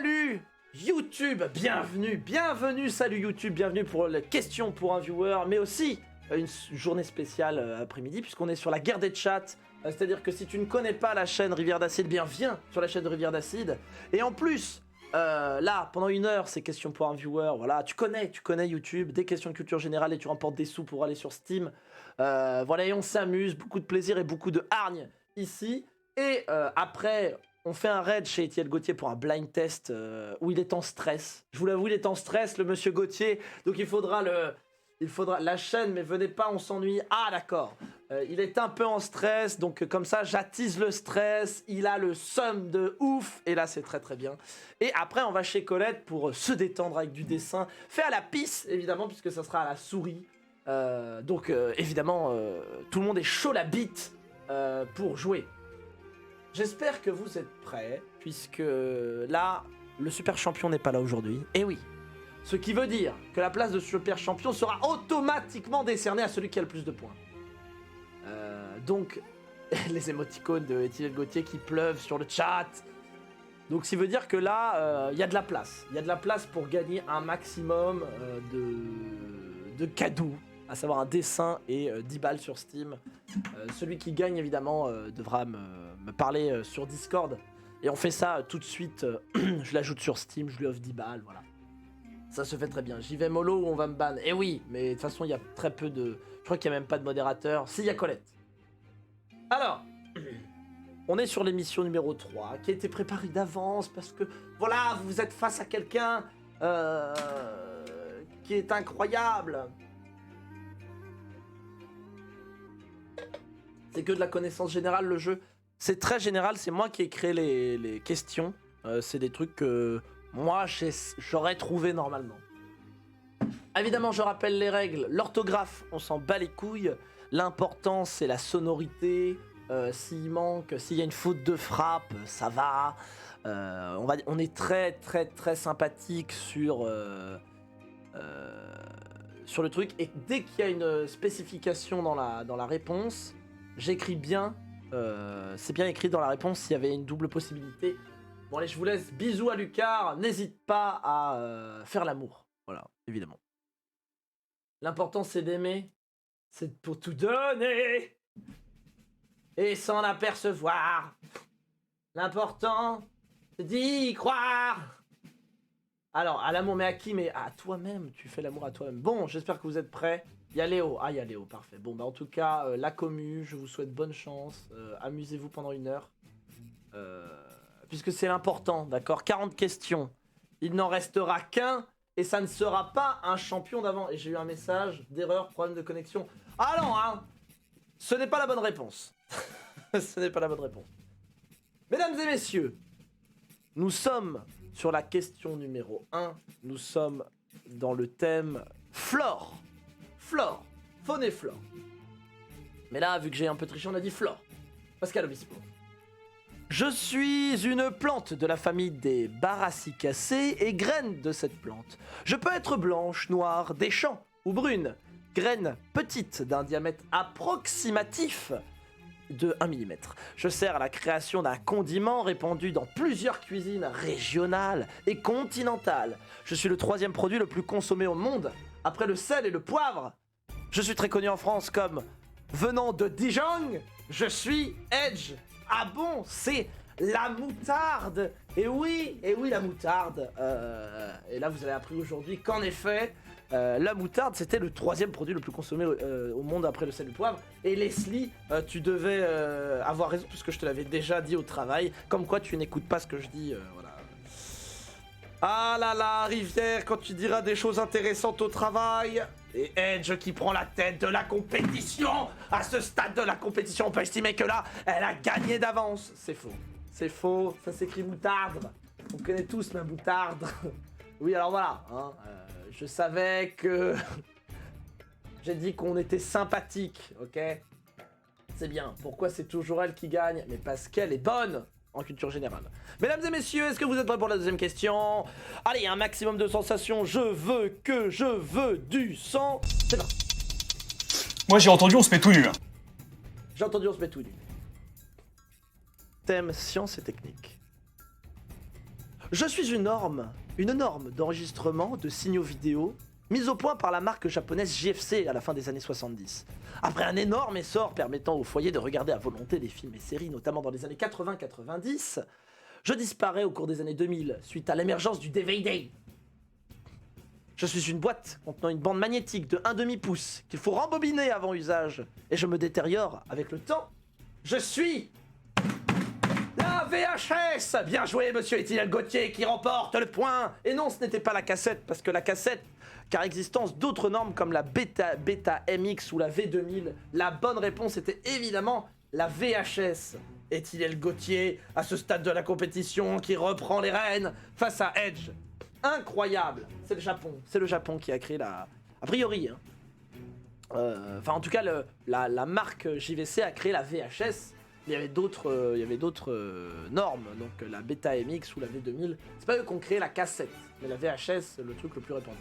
Salut YouTube, bienvenue, salut YouTube, bienvenue pour la question pour un viewer, mais aussi une journée spéciale après-midi, puisqu'on est sur la guerre des chats, c'est-à-dire que si tu ne connais pas la chaîne Rivière d'Acide, bien viens sur la chaîne de Rivière d'Acide, et en plus, là, pendant 1 heure, c'est question pour un viewer, voilà, tu connais YouTube, des questions de culture générale, et tu remportes des sous pour aller sur Steam, voilà, et on s'amuse, beaucoup de plaisir et beaucoup de hargne ici, et après... On fait un raid chez Étienne Gauthier pour un blind test où il est en stress. Je vous l'avoue, il est en stress, le monsieur Gauthier. Donc il faudra la chaîne, mais venez pas, on s'ennuie. Ah d'accord. Il est un peu en stress, donc comme ça, j'attise le stress. Il a le seum de ouf. Et là, c'est très très bien. Et après, on va chez Colette pour se détendre avec du dessin. Fait à la pisse, évidemment, puisque ça sera à la souris. Donc évidemment, tout le monde est chaud la bite pour jouer. J'espère que vous êtes prêts, puisque là, le super champion n'est pas là aujourd'hui. Et oui, ce qui veut dire que la place de super champion sera automatiquement décernée à celui qui a le plus de points. Donc, les émoticônes de Étienne Gauthier qui pleuvent sur le chat. Donc, ce qui veut dire que là, il y a de la place. Il y a de la place pour gagner un maximum de cadeaux. À savoir un dessin et 10 balles sur Steam. Celui qui gagne évidemment devra me parler sur Discord. Et on fait ça tout de suite, je l'ajoute sur Steam, je lui offre 10 balles, voilà. Ça se fait très bien. J'y vais mollo ou on va me ban. Eh oui, mais de toute façon il y a très peu de... Je crois qu'il n'y a même pas de modérateur. Si, il y a Colette. Alors, on est sur l'émission numéro 3, qui a été préparée d'avance parce que, voilà, vous êtes face à quelqu'un qui est incroyable. C'est que de la connaissance générale, le jeu. C'est très général, c'est moi qui ai créé les questions. C'est des trucs que moi, j'aurais trouvé normalement. Évidemment, je rappelle les règles. L'orthographe, on s'en bat les couilles. L'important, c'est la sonorité. S'il manque, s'il y a une faute de frappe, ça va. On est très, très, très sympathique sur le truc. Et dès qu'il y a une spécification dans la réponse... J'écris bien, c'est bien écrit dans la réponse s'il y avait une double possibilité. Bon allez, je vous laisse, bisous à Lucar, n'hésite pas à faire l'amour, voilà, évidemment. L'important c'est d'aimer, c'est pour tout donner, et s'en apercevoir. L'important, c'est d'y croire. Alors, à l'amour, mais à qui? Mais à toi-même, tu fais l'amour à toi-même. Bon, j'espère que vous êtes prêts. Il y a Léo. Ah, il y a Léo, parfait. Bon, bah en tout cas, la commu, je vous souhaite bonne chance. Amusez-vous pendant 1 heure. Puisque c'est l'important, d'accord? 40 questions. Il n'en restera qu'un, et ça ne sera pas un champion d'avant. Et j'ai eu un message d'erreur, problème de connexion. Ah non, hein! Ce n'est pas la bonne réponse. Ce n'est pas la bonne réponse. Mesdames et messieurs, nous sommes sur la question numéro 1. Nous sommes dans le thème flore. Flore, faune et flore. Mais là, vu que j'ai un peu triché, on a dit flore. Pascal Obispo. Je suis une plante de la famille des Brassicacées et graine de cette plante. Je peux être blanche, noire, des champs ou brune. Graine petite d'un diamètre approximatif de 1 mm. Je sers à la création d'un condiment répandu dans plusieurs cuisines régionales et continentales. Je suis le 3e produit le plus consommé au monde, après le sel et le poivre. Je suis très connu en France comme venant de Dijon. Je suis Edge. Ah bon, c'est la moutarde. Et oui, la moutarde. Et là, vous avez appris aujourd'hui qu'en effet, la moutarde, c'était le 3e produit le plus consommé au monde après le sel et le poivre. Et Leslie, tu devais avoir raison, puisque je te l'avais déjà dit au travail. Comme quoi, tu n'écoutes pas ce que je dis, voilà. Ah là là, Rivière, quand tu diras des choses intéressantes au travail. Et Edge qui prend la tête de la compétition. À ce stade de la compétition, on peut estimer que là, elle a gagné d'avance. C'est faux. C'est faux, ça s'écrit moutarde. On connaît tous la moutarde. Oui, alors voilà, hein, je savais que... J'ai dit qu'on était sympathique, ok? C'est bien. Pourquoi c'est toujours elle qui gagne? Mais parce qu'elle est bonne en culture générale. Mesdames et messieurs, est-ce que vous êtes prêts pour la deuxième question? Allez, un maximum de sensations. Je veux du sang. C'est parti. Moi j'ai entendu on se met tout nu. J'ai entendu on se met tout nu. Thème science et technique. Je suis une norme d'enregistrement de signaux vidéo mise au point par la marque japonaise JFC à la fin des années 70. Après un énorme essor permettant aux foyers de regarder à volonté des films et séries, notamment dans les années 80-90, je disparais au cours des années 2000 suite à l'émergence du DVD. Je suis une boîte contenant une bande magnétique de 1/2 pouce qu'il faut rembobiner avant usage et je me détériore avec le temps. Je suis la VHS. Bien joué, monsieur Étienne Gauthier qui remporte le point. Et non, ce n'était pas la cassette, parce que la cassette, car existence d'autres normes comme la Beta MX ou la V2000, la bonne réponse était évidemment la VHS. Étienne Gauthier, à ce stade de la compétition, qui reprend les rênes face à Edge. Incroyable. C'est le Japon qui a créé la... A priori, hein. Enfin, en tout cas, la marque JVC a créé la VHS. Il y avait d'autres normes, donc la Beta MX ou la V2000. C'est pas eux qui ont créé la cassette, mais la VHS, c'est le truc le plus répandu.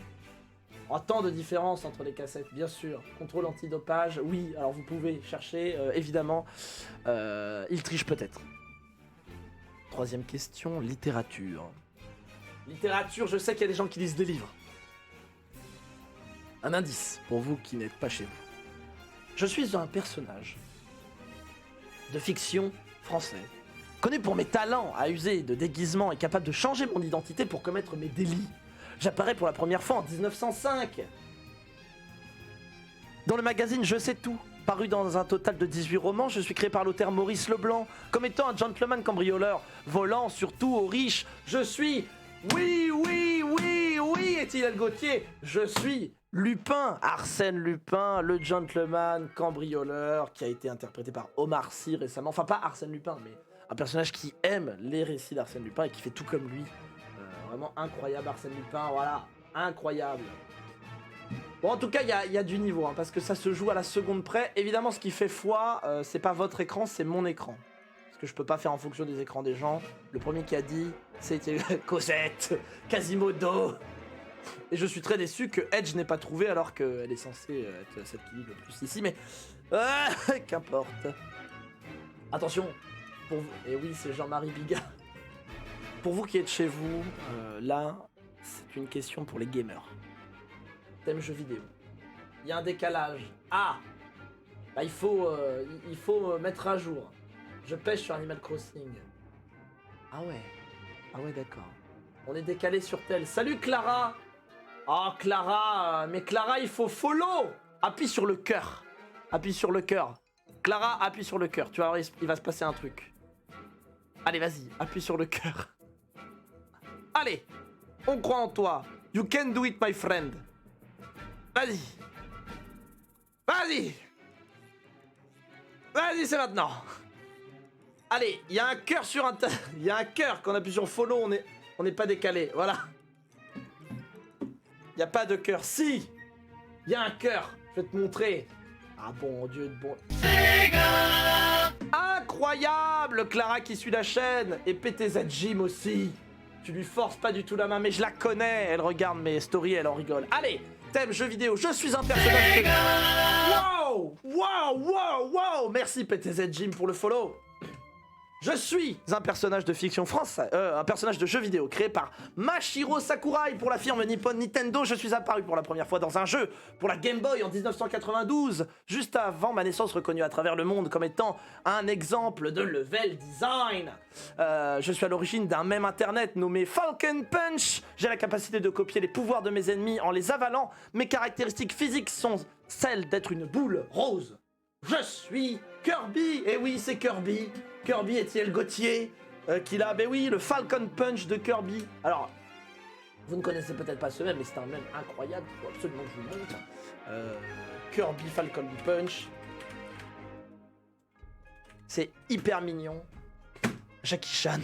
Tant de différences entre les cassettes, bien sûr. Contrôle antidopage, oui, alors vous pouvez chercher, évidemment. Il triche peut-être. Troisième question, littérature. Littérature, je sais qu'il y a des gens qui lisent des livres. Un indice pour vous qui n'êtes pas chez vous. Je suis un personnage de fiction français, connu pour mes talents à user de déguisement et capable de changer mon identité pour commettre mes délits. J'apparais pour la première fois en 1905 dans le magazine Je sais tout. Paru dans un total de 18 romans, je suis créé par l'auteur Maurice Leblanc comme étant un gentleman cambrioleur, volant surtout aux riches. Je suis... Oui, Étienne Gauthier, je suis Lupin, Arsène Lupin, le gentleman cambrioleur qui a été interprété par Omar Sy récemment. Enfin, pas Arsène Lupin, mais un personnage qui aime les récits d'Arsène Lupin et qui fait tout comme lui. Vraiment incroyable, Arsène Lupin, voilà, incroyable. Bon, en tout cas, il y a du niveau, hein, parce que ça se joue à la seconde près. Évidemment, ce qui fait foi, c'est pas votre écran, c'est mon écran. Parce que je peux pas faire en fonction des écrans des gens. Le premier qui a dit, c'était Cosette, Quasimodo. Et je suis très déçu que Edge n'ait pas trouvé alors qu'elle est censée être celle qui lit le plus ici, mais... qu'importe. Attention, pour vous... Et oui, c'est Jean-Marie Biga. Pour vous qui êtes chez vous, là, c'est une question pour les gamers. Thème jeux vidéo. Il y a un décalage. Ah, bah, il faut mettre à jour. Je pêche sur Animal Crossing. Ah ouais, d'accord. On est décalé sur tel. Salut Clara. Oh Clara, mais Clara, il faut follow. Appuie sur le cœur. Appuie sur le cœur. Clara, appuie sur le cœur. Tu vas voir, il va se passer un truc. Allez, vas-y, appuie sur le cœur. Allez, on croit en toi. You can do it, my friend. Vas-y. Vas-y. Vas-y, c'est maintenant. Allez, il y a un cœur sur un... Il y a un cœur, quand on appuie sur follow, on n'est pas décalé, voilà. Il n'y a pas de cœur. Si, il y a un cœur. Je vais te montrer. Ah bon Dieu de bon... Incroyable, Clara qui suit la chaîne. Et PTZ Jim aussi. Tu lui forces pas du tout la main, mais je la connais. Elle regarde mes stories, elle en rigole. Allez, thème jeu vidéo. Je suis un personnage... Wow. Merci PTZ Jim pour le follow. Je suis un personnage de fiction français, un personnage de jeu vidéo créé par Mashiro Sakurai pour la firme Nippon Nintendo. Je suis apparu pour la première fois dans un jeu pour la Game Boy en 1992, juste avant ma naissance, reconnu à travers le monde comme étant un exemple de level design. Je suis à l'origine d'un mème internet nommé Falcon Punch. J'ai la capacité de copier les pouvoirs de mes ennemis en les avalant. Mes caractéristiques physiques sont celles d'être une boule rose. Je suis Kirby, et oui c'est Kirby. Kirby Étienne Gauthier, qu'il a, ben oui, le Falcon Punch de Kirby. Alors, vous ne connaissez peut-être pas ce mème, mais c'est un mème incroyable, il faut absolument que je vous montre. Kirby Falcon Punch. C'est hyper mignon. Jackie Chan.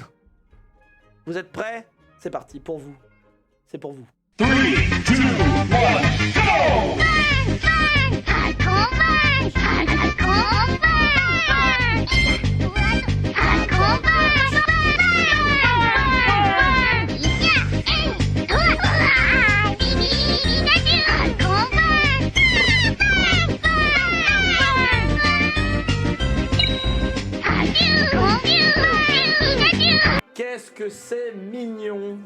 Vous êtes prêts? C'est parti, pour vous. C'est pour vous. 3, 2, 1, go! Qu'est-ce que c'est mignon!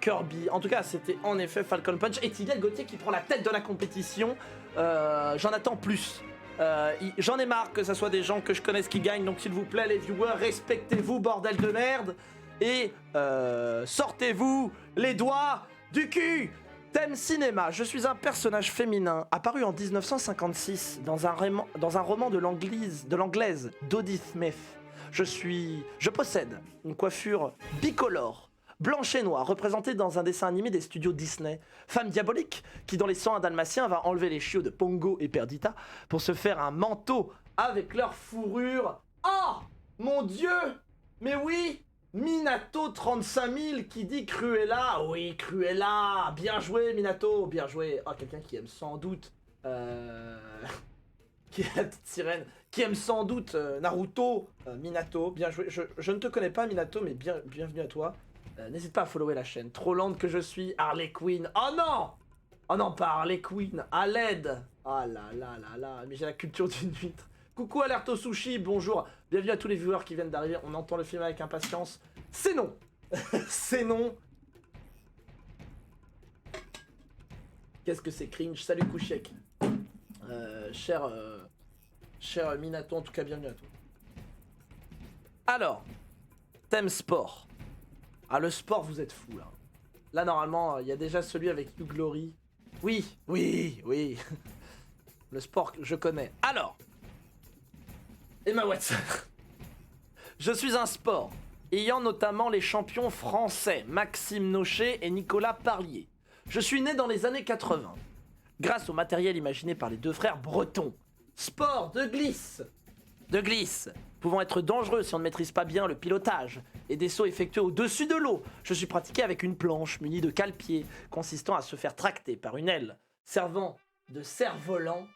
Kirby. En tout cas, c'était en effet Falcon Punch. Et Tyliel Gauthier qui prend la tête de la compétition. J'en attends plus. J'en ai marre que ça soit des gens que je connaisse qui gagnent. Donc s'il vous plaît, les viewers, respectez-vous, bordel de merde. Et sortez-vous les doigts du cul. Thème cinéma. Je suis un personnage féminin apparu en 1956 dans un roman de l'anglaise Dodie Smith. Je possède une coiffure bicolore, blanche et noire, représentée dans un dessin animé des studios Disney. Femme diabolique qui, dans les 101 Dalmatiens, va enlever les chiots de Pongo et Perdita pour se faire un manteau avec leur fourrure. Oh mon Dieu! Mais oui! Minato 35 000 qui dit Cruella. Oui, Cruella. Bien joué, Minato. Bien joué. Oh, quelqu'un qui aime sans doute... qui est la petite sirène. Qui aime sans doute Naruto. Minato. Bien joué. Je ne te connais pas, Minato, mais bienvenue à toi. N'hésite pas à follower la chaîne. Trop lente que je suis. Harley Quinn. Oh non! Oh non, pas Harley Quinn. À l'aide. Ah là là là là. Mais j'ai la culture d'une huître. Coucou Alerte au Sushi, bonjour. Bienvenue à tous les viewers qui viennent d'arriver. On entend le film avec impatience. C'est non. C'est non. Qu'est-ce que c'est cringe? Salut Kouchiek. Cher Minato, en tout cas, bienvenue à toi. Alors, thème sport. Ah, le sport, vous êtes fous, là. Là, normalement, il y a déjà celui avec Hugh Glory. Oui. Le sport, je connais. Alors, Emma Watson. Je suis un sport, ayant notamment les champions français Maxime Nochet et Nicolas Parlier. Je suis né dans les années 80, grâce au matériel imaginé par les deux frères bretons. Sport de glisse, pouvant être dangereux si on ne maîtrise pas bien le pilotage, et des sauts effectués au-dessus de l'eau. Je suis pratiqué avec une planche munie de cale-pied, consistant à se faire tracter par une aile, servant de cerf-volant.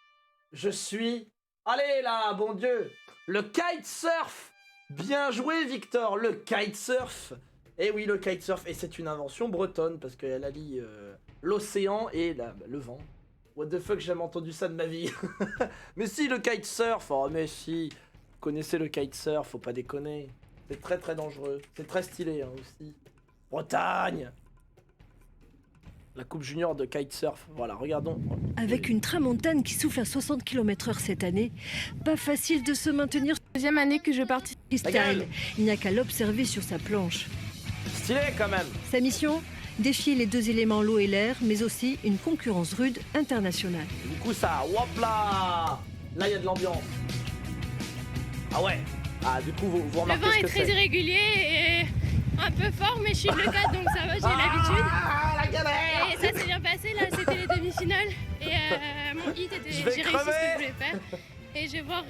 Je suis... Allez là, bon Dieu! Le kitesurf! Bien joué, Victor! Le kitesurf! Eh oui, le kitesurf, et c'est une invention bretonne, parce qu'elle allie l'océan et le vent. What the fuck, j'ai jamais entendu ça de ma vie. Mais si, le kitesurf! Oh, mais si! Vous connaissez le kitesurf, faut pas déconner. C'est très très dangereux. C'est très stylé, hein, aussi. Bretagne! La coupe junior de kitesurf. Voilà, regardons. Avec une tramontane qui souffle à 60 km/h cette année, pas facile de se maintenir. Deuxième année que je participe. Style. Il n'y a qu'à l'observer sur sa planche. Stylé quand même. Sa mission, défier les deux éléments, l'eau et l'air, mais aussi une concurrence rude internationale. Du coup ça, hop là! Là il y a de l'ambiance. Ah ouais. Ah du coup vous remarquez le vent ce est que très c'est. irrégulier et un peu fort, mais je suis le 4 donc ça va, j'ai l'habitude. Ah la galère! Et ça s'est bien passé, là c'était les demi-finales. Et mon hit était, j'ai réussi ce que je voulais faire. Et je vais voir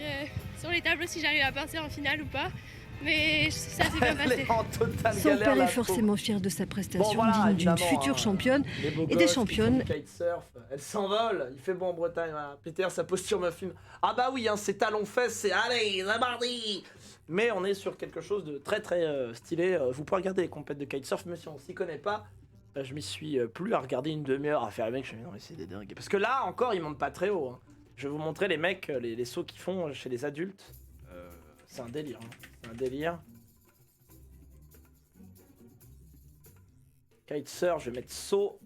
sur les tableaux si j'arrive à passer en finale ou pas. Mais ça s'est bien passé. Son père est forcément fier de sa prestation, digne d'une future championne et des championnes. Kitesurf, elle s'envole, il fait bon en Bretagne, voilà. Peter, sa posture me filme. Ah bah oui, hein, c'est talons-fesses, c'est allez, c'est mardi. Mais on est sur quelque chose de très très stylé. Vous pouvez regarder les compètes de kitesurf, même si on s'y connaît pas. Je m'y suis plus à regarder une demi-heure à faire les mecs. Je me dis non mais c'est des dingues. Parce que là encore, ils montent pas très haut. Hein. Je vais vous montrer les mecs, les sauts qu'ils font chez les adultes. C'est un délire. Hein. C'est un délire. Kitesurf, je vais mettre saut.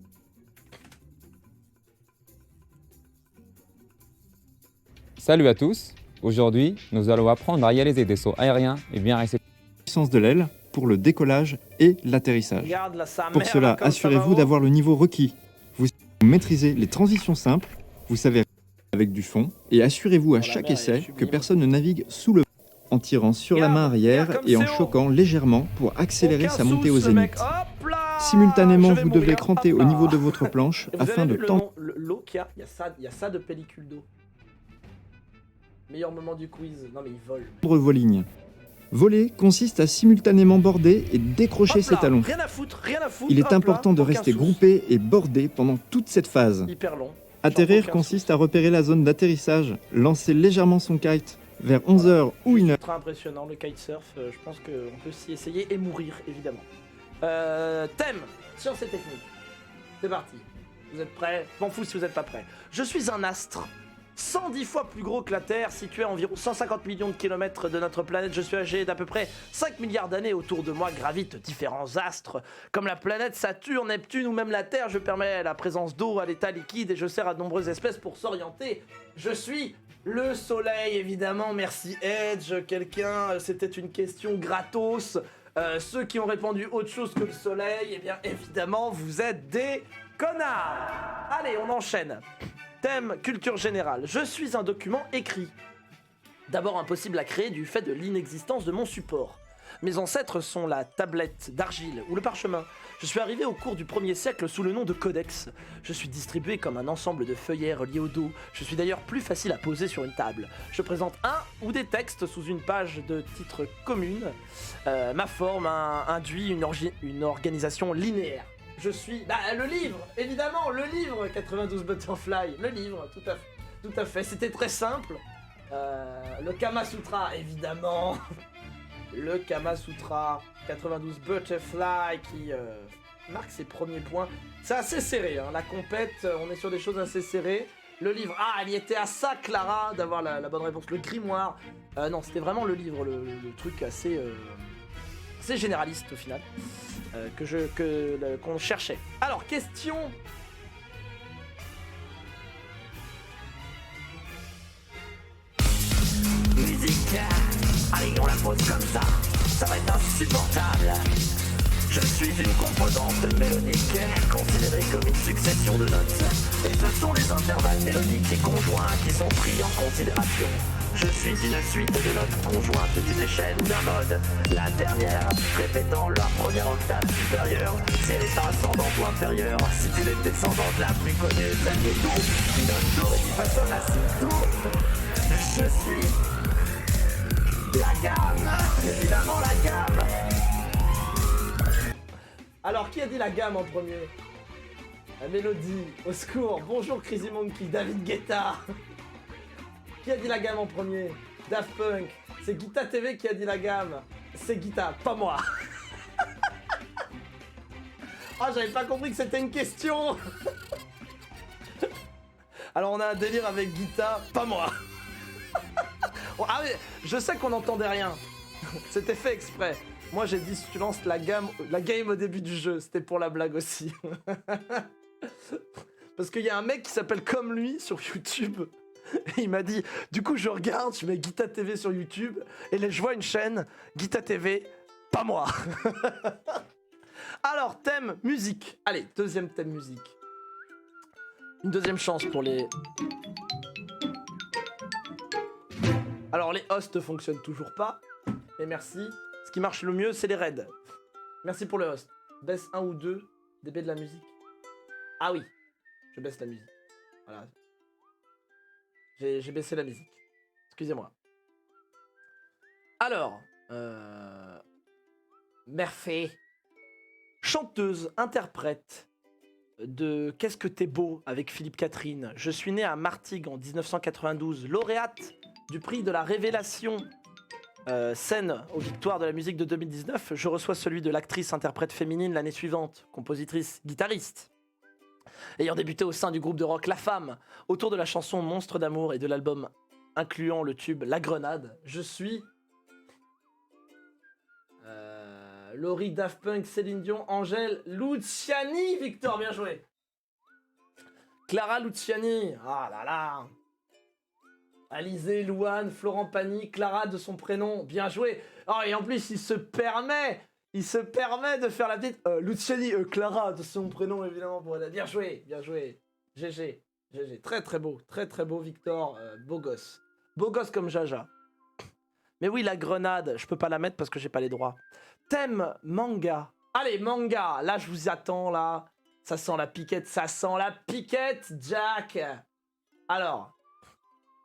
Salut à tous. Aujourd'hui, nous allons apprendre à réaliser des sauts aériens et bien rester. Puissance de l'aile pour le décollage et l'atterrissage. Regarde là, sa Pour mère, cela, là, comme ça va assurez-vous haut. d'avoir le niveau requis. Vous maîtrisez les transitions simples, vous savez avec du fond, et assurez-vous à la chaque mer, elle est essai que sublime. personne ne navigue sous le vent, en tirant sur la main arrière regarde comme et en c'est haut. choquant légèrement pour accélérer Aucun sa montée au souce, le mec. zénith. Hop là, Simultanément, je vais vous devez mourir. cranter Hop au là. niveau de votre planche Et vous afin avez de vu le tendre l'eau qu'il y a, il y a ça de pellicule d'eau. Meilleur moment du quiz. Non mais il vole. vos lignes. Voler consiste à simultanément border et décrocher Hop ses là, talons. Rien à foutre, rien à foutre. Il est hop là, important de aucun rester souce. groupé et bordé pendant toute cette phase. Hyper long. Atterrir Aucun consiste à repérer la zone d'atterrissage, lancer légèrement son kite vers 11h ou 1h. Très impressionnant le kitesurf. Je pense qu'on peut s'y essayer et mourir évidemment. Thème, sciences et techniques. C'est parti. Vous êtes prêts? Je m'en fous si vous n'êtes pas prêts. Je suis un astre 110 fois plus gros que la Terre, situé à environ 150 millions de kilomètres de notre planète. Je suis âgé d'à peu près 5 milliards d'années. Autour de moi gravitent différents astres, comme la planète Saturne, Neptune ou même la Terre. Je permets la présence d'eau à l'état liquide et je sers à de nombreuses espèces pour s'orienter. Je suis le Soleil, évidemment. Merci Edge. Quelqu'un, c'était une question gratos. Ceux qui ont répondu autre chose que le Soleil, eh bien évidemment, vous êtes des connards. Allez, on enchaîne. Thème culture générale. Je suis un document écrit. D'abord impossible à créer du fait de l'inexistence de mon support. Mes ancêtres sont la tablette d'argile ou le parchemin. Je suis arrivé au cours du 1er siècle sous le nom de codex. Je suis distribué comme un ensemble de feuillets reliés au dos. Je suis d'ailleurs plus facile à poser sur une table. Je présente un ou des textes sous une page de titre commune. Ma forme induit une organisation linéaire. Je suis... le livre, évidemment, le livre 92 Butterfly, le livre, tout à fait, c'était très simple. Le Kama Sutra, évidemment. Le Kama Sutra 92 Butterfly qui marque ses premiers points. C'est assez serré, hein, la compète, on est sur des choses assez serrées. Le livre, elle y était à ça, Clara, d'avoir la bonne réponse. Le grimoire, non, c'était vraiment le livre, le truc assez généraliste au final. Qu'on cherchait. Alors, question. Musique, allez on la pose comme ça va être insupportable. Je suis une composante mélodique, considérée comme une succession de notes. Et ce sont les intervalles mélodiques et conjoints qui sont pris en considération. Je suis une suite de notes conjointes d'une échelle ou d'un mode. La dernière, répétant leur première octave supérieure. Si elle est ascendante ou inférieure, si tu es descendante la plus connue, celle de Do, une note Do et qui façonne la si Do. Je suis la gamme, évidemment la gamme. Alors, qui a dit la gamme en premier? La mélodie, au secours. Bonjour Crazy Monkey, David Guetta. Qui a dit la gamme en premier? Daft Punk. C'est Guita TV qui a dit la gamme. C'est Guita, pas moi. Ah, j'avais pas compris que c'était une question. Alors on a un délire avec Guita, pas moi. Ah mais je sais qu'on n'entendait rien. C'était fait exprès. Moi j'ai dit si tu lances la game au début du jeu, c'était pour la blague aussi. Parce qu'il y a un mec qui s'appelle comme lui sur YouTube. Et il m'a dit, du coup je regarde, je mets Guita TV sur YouTube, et là je vois une chaîne, Guita TV, pas moi. Alors, thème musique. Allez, deuxième thème musique. Une deuxième chance pour les... Alors les hosts fonctionnent toujours pas, et merci. Ce qui marche le mieux, c'est les raids. Merci pour le host. Baisse 1 ou 2 dB de la musique. Ah oui, je baisse la musique. Voilà. J'ai baissé la musique. Excusez-moi. Alors, Merfé, chanteuse, interprète de Qu'est-ce que t'es beau avec Philippe Catherine. Je suis né à Martigues en 1992, lauréate du prix de la Révélation scène aux victoires de la musique de 2019. Je reçois celui de l'actrice interprète féminine l'année suivante, compositrice, guitariste. Ayant débuté au sein du groupe de rock La Femme, autour de la chanson Monstre d'amour et de l'album incluant le tube La Grenade, je suis... Laurie, Daft Punk, Céline Dion, Angèle, Luciani, Victor, bien joué. Clara Luciani, ah là là. Alizé, Louane, Florent Pagny, Clara de son prénom, bien joué. Oh, et en plus, il se permet de faire la petite Luciani, Clara de son prénom, évidemment, pour elle. Bien joué, bien joué. GG, GG. Très très beau, Victor, beau gosse. Beau gosse comme Jaja. Mais oui, la grenade, je peux pas la mettre parce que j'ai pas les droits. Thème manga. Allez, manga, là je vous attends, là. Ça sent la piquette, Jack. Alors,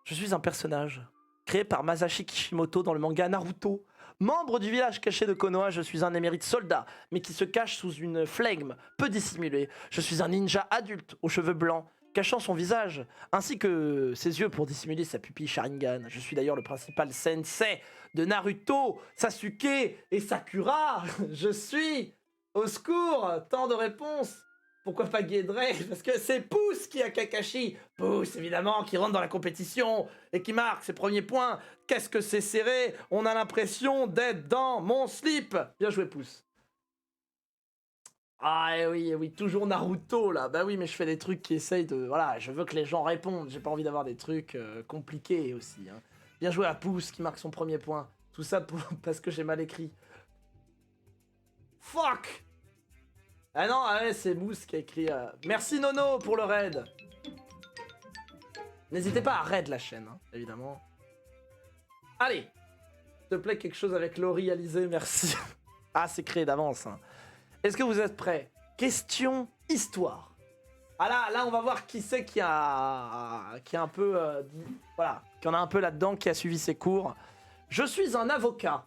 je suis un personnage créé par Masashi Kishimoto dans le manga Naruto. Membre du village caché de Konoha, je suis un émérite soldat, mais qui se cache sous une flegme peu dissimulée. Je suis un ninja adulte aux cheveux blancs, cachant son visage, ainsi que ses yeux pour dissimuler sa pupille Sharingan. Je suis d'ailleurs le principal sensei de Naruto, Sasuke et Sakura. Je suis... Au secours, tant de réponses. Pourquoi pas Guédré? Parce que c'est Pouce qui a Kakashi. Pouce, évidemment, qui rentre dans la compétition et qui marque ses premiers points. Qu'est-ce que c'est serré? On a l'impression d'être dans mon slip. Bien joué, Pouce. Ah eh oui, toujours Naruto là. Bah oui, mais je fais des trucs qui essayent de... Voilà, je veux que les gens répondent. J'ai pas envie d'avoir des trucs compliqués aussi. Hein. Bien joué à Pouce qui marque son premier point. Tout ça parce que j'ai mal écrit. Fuck! Ah non, ouais, c'est Mousse qui a écrit... Merci Nono pour le raid. N'hésitez pas à raid la chaîne, hein, évidemment. Allez. S'il te plaît, quelque chose avec Laurie, Alizé, merci. Ah, c'est créé d'avance. Hein. Est-ce que vous êtes prêts? Question histoire. Ah là, on va voir qui c'est qui a un peu... voilà, qui en a un peu là-dedans, qui a suivi ses cours. Je suis un avocat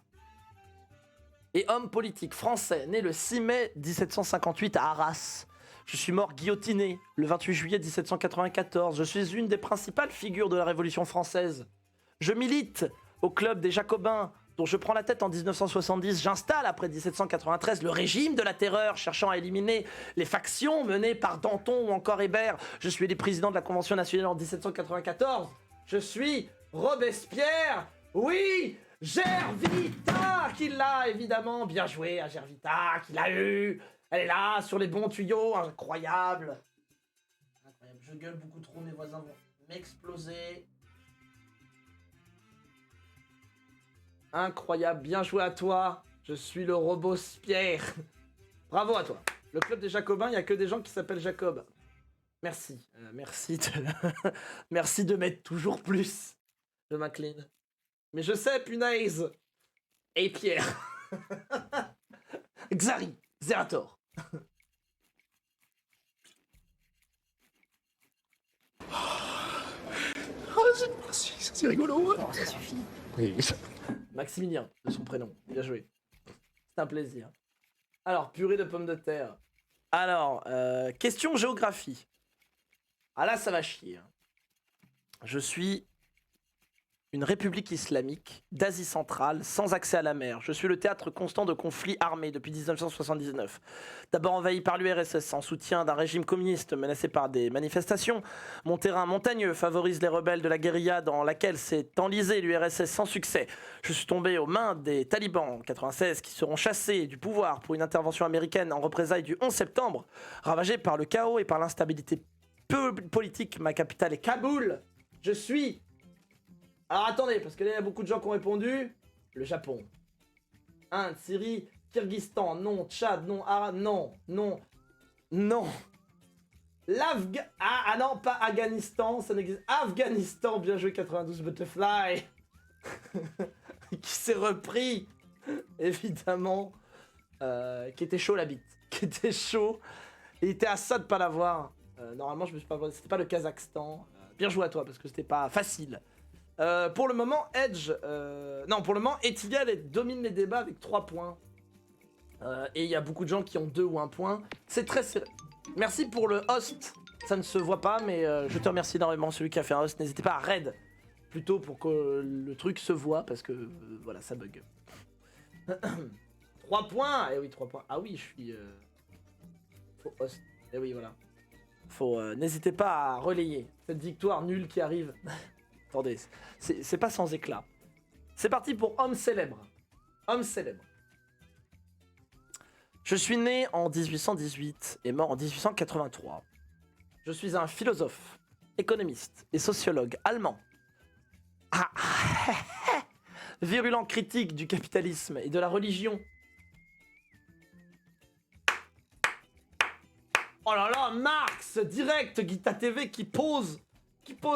et homme politique français, né le 6 mai 1758 à Arras. Je suis mort guillotiné le 28 juillet 1794. Je suis une des principales figures de la Révolution française. Je milite au club des Jacobins, dont je prends la tête en 1970. J'installe après 1793 le régime de la terreur, cherchant à éliminer les factions menées par Danton ou encore Hébert. Je suis le président de la Convention nationale en 1794. Je suis Robespierre. Oui, Gervita qui l'a, évidemment. Bien joué à Gervita qui l'a eu. Elle est là, sur les bons tuyaux. Incroyable. Incroyable. Je gueule beaucoup trop, mes voisins vont m'exploser. Incroyable. Bien joué à toi. Je suis le Robespierre. Bravo à toi. Le club des Jacobins, il n'y a que des gens qui s'appellent Jacob. Merci. Merci de m'être toujours plus. Je m'incline. Mais je sais, punaise. Et Pierre. Xari. Zerator. C'est rigolo. Oh, ça suffit. Oui. Maximilien, de son prénom. Bien joué. C'est un plaisir. Alors, purée de pommes de terre. Alors, question géographie. Ah là, ça va chier. Je suis une république islamique d'Asie centrale, sans accès à la mer. Je suis le théâtre constant de conflits armés depuis 1979. D'abord envahi par l'URSS en soutien d'un régime communiste menacé par des manifestations, mon terrain montagneux favorise les rebelles de la guérilla dans laquelle s'est enlisée l'URSS sans succès. Je suis tombé aux mains des talibans en 96 qui seront chassés du pouvoir pour une intervention américaine en représailles du 11 septembre, ravagé par le chaos et par l'instabilité politique. Ma capitale est Kaboul. Je suis... Alors attendez, parce que là il y a beaucoup de gens qui ont répondu. Le Japon. Inde, Syrie, Kyrgyzstan, non. Tchad, non. Non. Ah non, pas Afghanistan, ça n'existe. Afghanistan, bien joué 92 Butterfly. Qui s'est repris, évidemment. Qui était chaud la bite. Qui était chaud. Il était à ça de pas l'avoir. Normalement, je me suis pas... C'était pas le Kazakhstan. Bien joué à toi, parce que c'était pas facile. Pour le moment, Edge... Non, pour le moment, Etiel domine les débats avec 3 points. Et il y a beaucoup de gens qui ont 2 ou 1 point. C'est très serré. Merci pour le host. Ça ne se voit pas, mais je te remercie énormément, celui qui a fait un host. N'hésitez pas à raid, plutôt pour que le truc se voit, parce que, voilà, ça bug. 3 points. Eh oui, 3 points. Ah oui, je suis... Faut host. Eh oui, voilà. Faut... N'hésitez pas à relayer cette victoire nulle qui arrive. Attendez, c'est pas sans éclat. C'est parti pour Homme célèbre. Homme célèbre. Je suis né en 1818 et mort en 1883. Je suis un philosophe, économiste et sociologue allemand. Virulent critique du capitalisme et de la religion. Oh là là, Marx, direct, Guita TV qui pose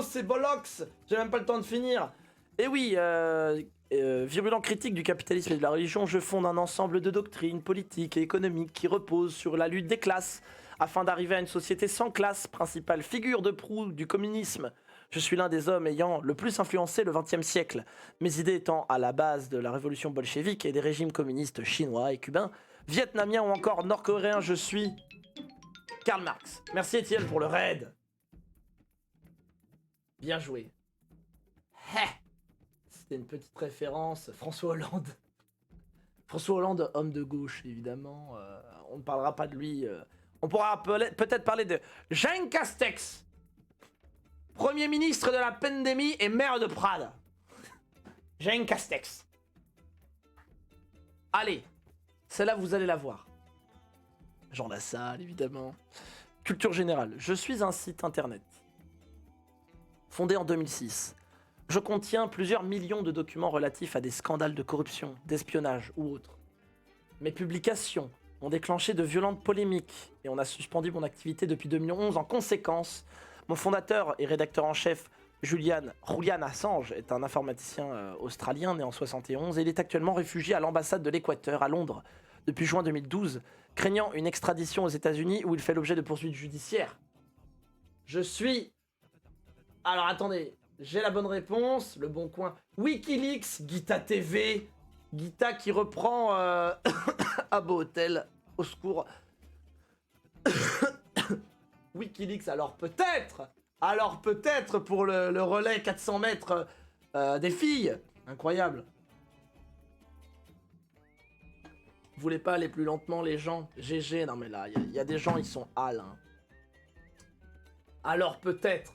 ses bollocks. J'ai même pas le temps de finir. Et oui, virulent critique du capitalisme et de la religion, je fonde un ensemble de doctrines politiques et économiques qui reposent sur la lutte des classes, afin d'arriver à une société sans classe, principale figure de proue du communisme. Je suis l'un des hommes ayant le plus influencé le XXe siècle, mes idées étant à la base de la révolution bolchevique et des régimes communistes chinois et cubains, vietnamiens ou encore nord-coréens. Je suis Karl Marx. Merci Étienne pour le raid. Bien joué. C'était une petite référence. François Hollande. François Hollande, homme de gauche, évidemment. On ne parlera pas de lui. On pourra peut-être parler de Jean Castex, Premier ministre de la pandémie et maire de Prades. Jean Castex. Allez, celle-là, vous allez la voir. Jean Lassalle, évidemment. Culture générale. Je suis un site internet. Fondé en 2006. Je contiens plusieurs millions de documents relatifs à des scandales de corruption, d'espionnage ou autres. Mes publications ont déclenché de violentes polémiques et on a suspendu mon activité depuis 2011 en conséquence. Mon fondateur et rédacteur en chef, Julian Assange, est un informaticien australien né en 71 et il est actuellement réfugié à l'ambassade de l'Équateur à Londres depuis juin 2012, craignant une extradition aux États-Unis où il fait l'objet de poursuites judiciaires. Je suis... Alors attendez, j'ai la bonne réponse, le bon coin. Wikileaks, Guita TV, Guita qui reprend Abo Hotel, au secours. Wikileaks, alors peut-être pour le relais 400 mètres des filles. Incroyable. Vous voulez pas aller plus lentement les gens? GG, non mais là, il y a des gens, ils sont hal. Hein. Alors peut-être.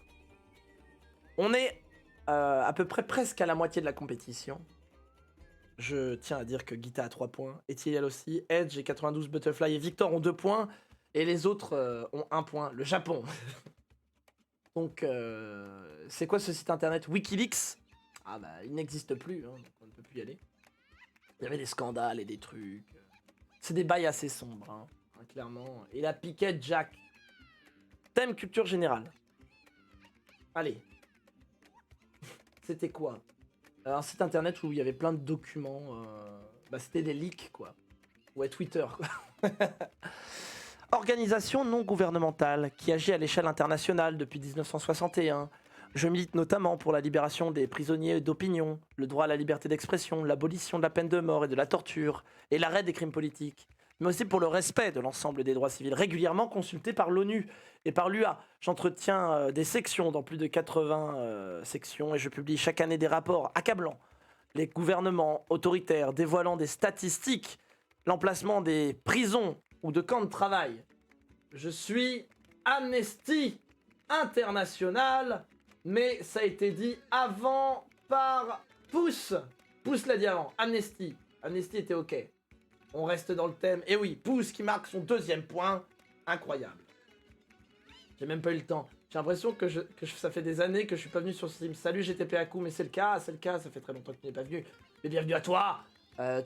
On est à peu près presque à la moitié de la compétition. Je tiens à dire que Guita a 3 points, Etiel aussi, Edge et 92 Butterfly et Victor ont 2 points, et les autres ont 1 point, le Japon. Donc, c'est quoi ce site internet? Wikileaks? Ah bah, il n'existe plus, hein, donc on ne peut plus y aller. Il y avait des scandales et des trucs. C'est des bails assez sombres, hein, clairement. Et la piquette Jack. Thème culture générale. Allez. C'était quoi? Un site internet où il y avait plein de documents. Bah, c'était des leaks, quoi. Ouais, Twitter, quoi. Organisation non gouvernementale qui agit à l'échelle internationale depuis 1961. Je milite notamment pour la libération des prisonniers d'opinion, le droit à la liberté d'expression, l'abolition de la peine de mort et de la torture, et l'arrêt des crimes politiques, mais aussi pour le respect de l'ensemble des droits civils, régulièrement consultés par l'ONU et par l'UA. J'entretiens des sections dans plus de 80 sections et je publie chaque année des rapports accablants. Les gouvernements autoritaires dévoilant des statistiques, l'emplacement des prisons ou de camps de travail. Je suis Amnesty International, mais ça a été dit avant par Pouce. Pouce l'a dit avant, Amnesty. Amnesty était ok. On reste dans le thème. Et oui, Pouce qui marque son 2e point. Incroyable. J'ai même pas eu le temps. J'ai l'impression que ça fait des années que je suis pas venu sur Steam. Salut GTP Aku, mais c'est le cas, ça fait très longtemps que tu n'es pas venu. Mais bienvenue à toi.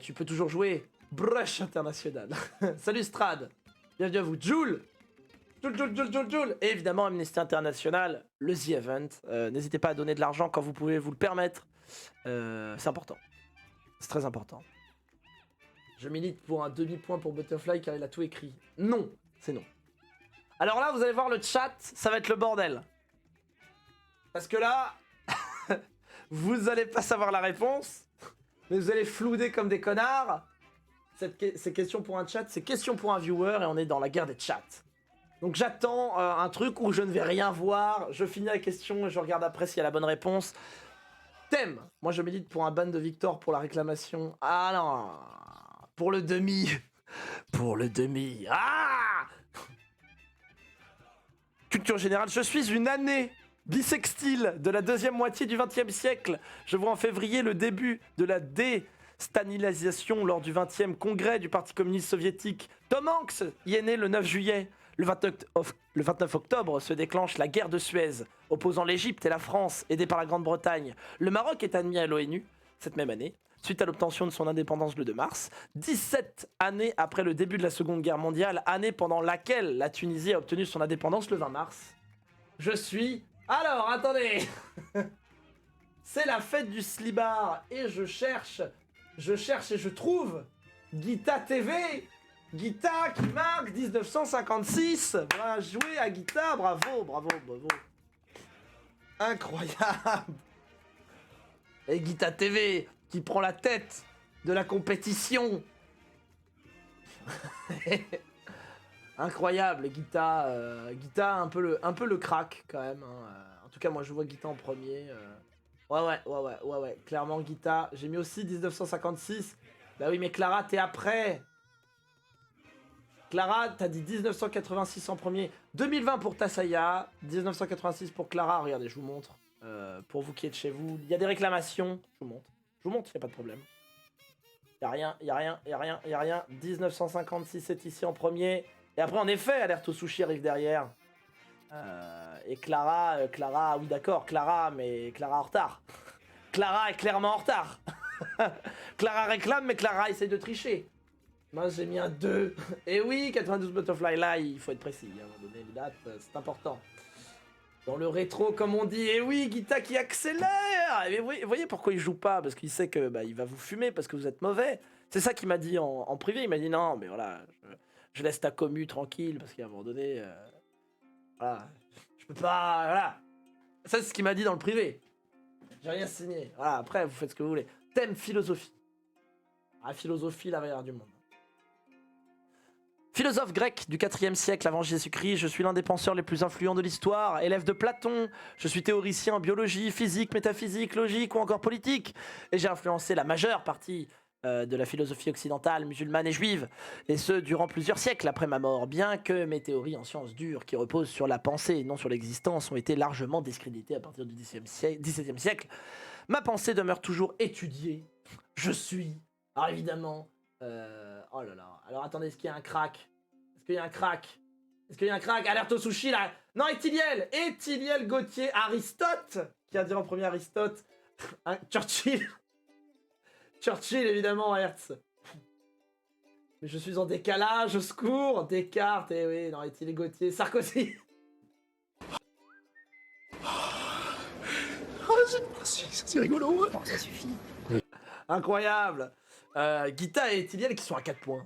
Tu peux toujours jouer. Brush International. Salut Strad. Bienvenue à vous. Joule. Joule. Et évidemment Amnesty International, le The Event. N'hésitez pas à donner de l'argent quand vous pouvez vous le permettre. C'est important. C'est très important. Je milite pour un demi-point pour Butterfly car il a tout écrit. Non, c'est non. Alors là, vous allez voir le chat, ça va être le bordel. Parce que là, vous allez pas savoir la réponse, mais vous allez flouder comme des connards. C'est question pour un chat, c'est question pour un viewer et on est dans la guerre des chats. Donc j'attends un truc où je ne vais rien voir, je finis la question et je regarde après s'il y a la bonne réponse. Thème. Moi je milite pour un ban de Victor pour la réclamation. Ah non. Pour le demi. Pour le demi. Ah. Culture générale. Je suis une année bissextile de la 2e moitié du XXe siècle. Je vois en février le début de la déstalinisation lors du 20e congrès du Parti communiste soviétique. Tom Hanks y est né le 9 juillet. Le 29 octobre se déclenche la guerre de Suez, opposant l'Égypte et la France, aidée par la Grande-Bretagne. Le Maroc est admis à l'ONU cette même année, suite à l'obtention de son indépendance le 2 mars, 17 années après le début de la Seconde Guerre mondiale, année pendant laquelle la Tunisie a obtenu son indépendance le 20 mars. Je suis... Alors, attendez. C'est la fête du slibard et je cherche et je trouve Guita TV. Guita qui marque 1956. Bien joué à Guita, bravo. Incroyable. Et Guita TV qui prend la tête de la compétition. Incroyable, Guita. Guita un peu le crack quand même. Hein. En tout cas, moi je vois Guita en premier. Ouais. Clairement, Guita. J'ai mis aussi 1956. Bah oui, mais Clara, t'es après. Clara, t'as dit 1986 en premier. 2020 pour Tassaya. 1986 pour Clara. Regardez, je vous montre. Pour vous qui êtes chez vous. Il y a des réclamations. Je vous montre. Il n'y a pas de problème. Il n'y a rien. 1956 est ici en premier. Et après, en effet, Alerte au sushi arrive derrière. Et Clara, oui d'accord, Clara en retard. Clara est clairement en retard. Clara réclame, mais Clara essaye de tricher. Moi j'ai mis un 2. Et oui, 92 Butterfly, là il faut être précis. À un moment donné, les dates, c'est important. Dans le rétro, comme on dit, et oui, Guita qui accélère. Et vous voyez pourquoi il joue pas? Parce qu'il sait que il va vous fumer parce que vous êtes mauvais. C'est ça qu'il m'a dit en privé. Il m'a dit non, mais voilà, je laisse ta commu tranquille parce qu'à un moment donné, voilà, je peux pas, voilà. Ça c'est ce qu'il m'a dit dans le privé. J'ai rien signé. Voilà, après vous faites ce que vous voulez. Thème philosophie. Ah, philosophie, la meilleure du monde. Philosophe grec du 4e siècle avant Jésus-Christ, je suis l'un des penseurs les plus influents de l'histoire, élève de Platon, je suis théoricien en biologie, physique, métaphysique, logique ou encore politique, et j'ai influencé la majeure partie de la philosophie occidentale, musulmane et juive, et ce durant plusieurs siècles après ma mort, bien que mes théories en sciences dures qui reposent sur la pensée et non sur l'existence ont été largement discréditées à partir du XVIIe siècle, ma pensée demeure toujours étudiée. Je suis, alors évidemment, oh là là, alors attendez, est-ce qu'il y a un crack? Est-ce qu'il y a un crack? Alerte au sushi là. Non, Étiliel Gauthier, Aristote, qui a dit en premier Aristote. Churchill évidemment, Hertz. Mais je suis en décalage, au secours, Descartes, et oui, non, Étiliel Gauthier, Sarkozy. C'est rigolo. Bon, ça suffit. Incroyable. Guita et Étiliel qui sont à 4 points.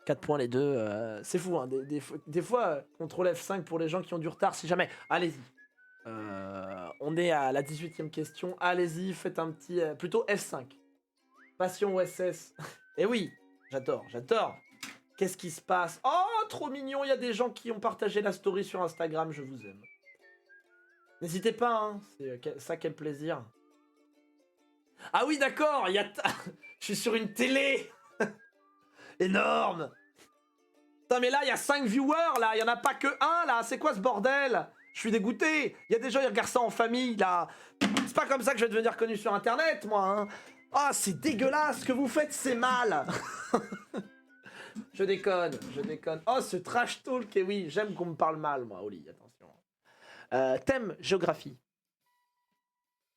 4 points les deux, c'est fou, hein. Des fois, CTRL F5 pour les gens qui ont du retard, si jamais. Allez-y. On est à la 18e question. Allez-y, faites un petit... plutôt F5. Passion OSS. Et oui, j'adore. Qu'est-ce qui se passe? Oh, trop mignon, il y a des gens qui ont partagé la story sur Instagram, je vous aime. N'hésitez pas, hein. C'est ça, quel plaisir. Ah oui, d'accord, il y a... Je suis sur une télé. Énorme. Putain, mais là, il y a 5 viewers, là. Il y en a pas que un, là. C'est quoi ce bordel? Je suis dégoûté. Il y a des gens, ils regardent ça en famille, là. C'est pas comme ça que je vais devenir connu sur Internet, moi, hein. Ah, c'est dégueulasse. Ce que vous faites, c'est mal. Je déconne. Oh, ce trash talk. Et oui, j'aime qu'on me parle mal, moi, Oli. Attention. Thème, géographie.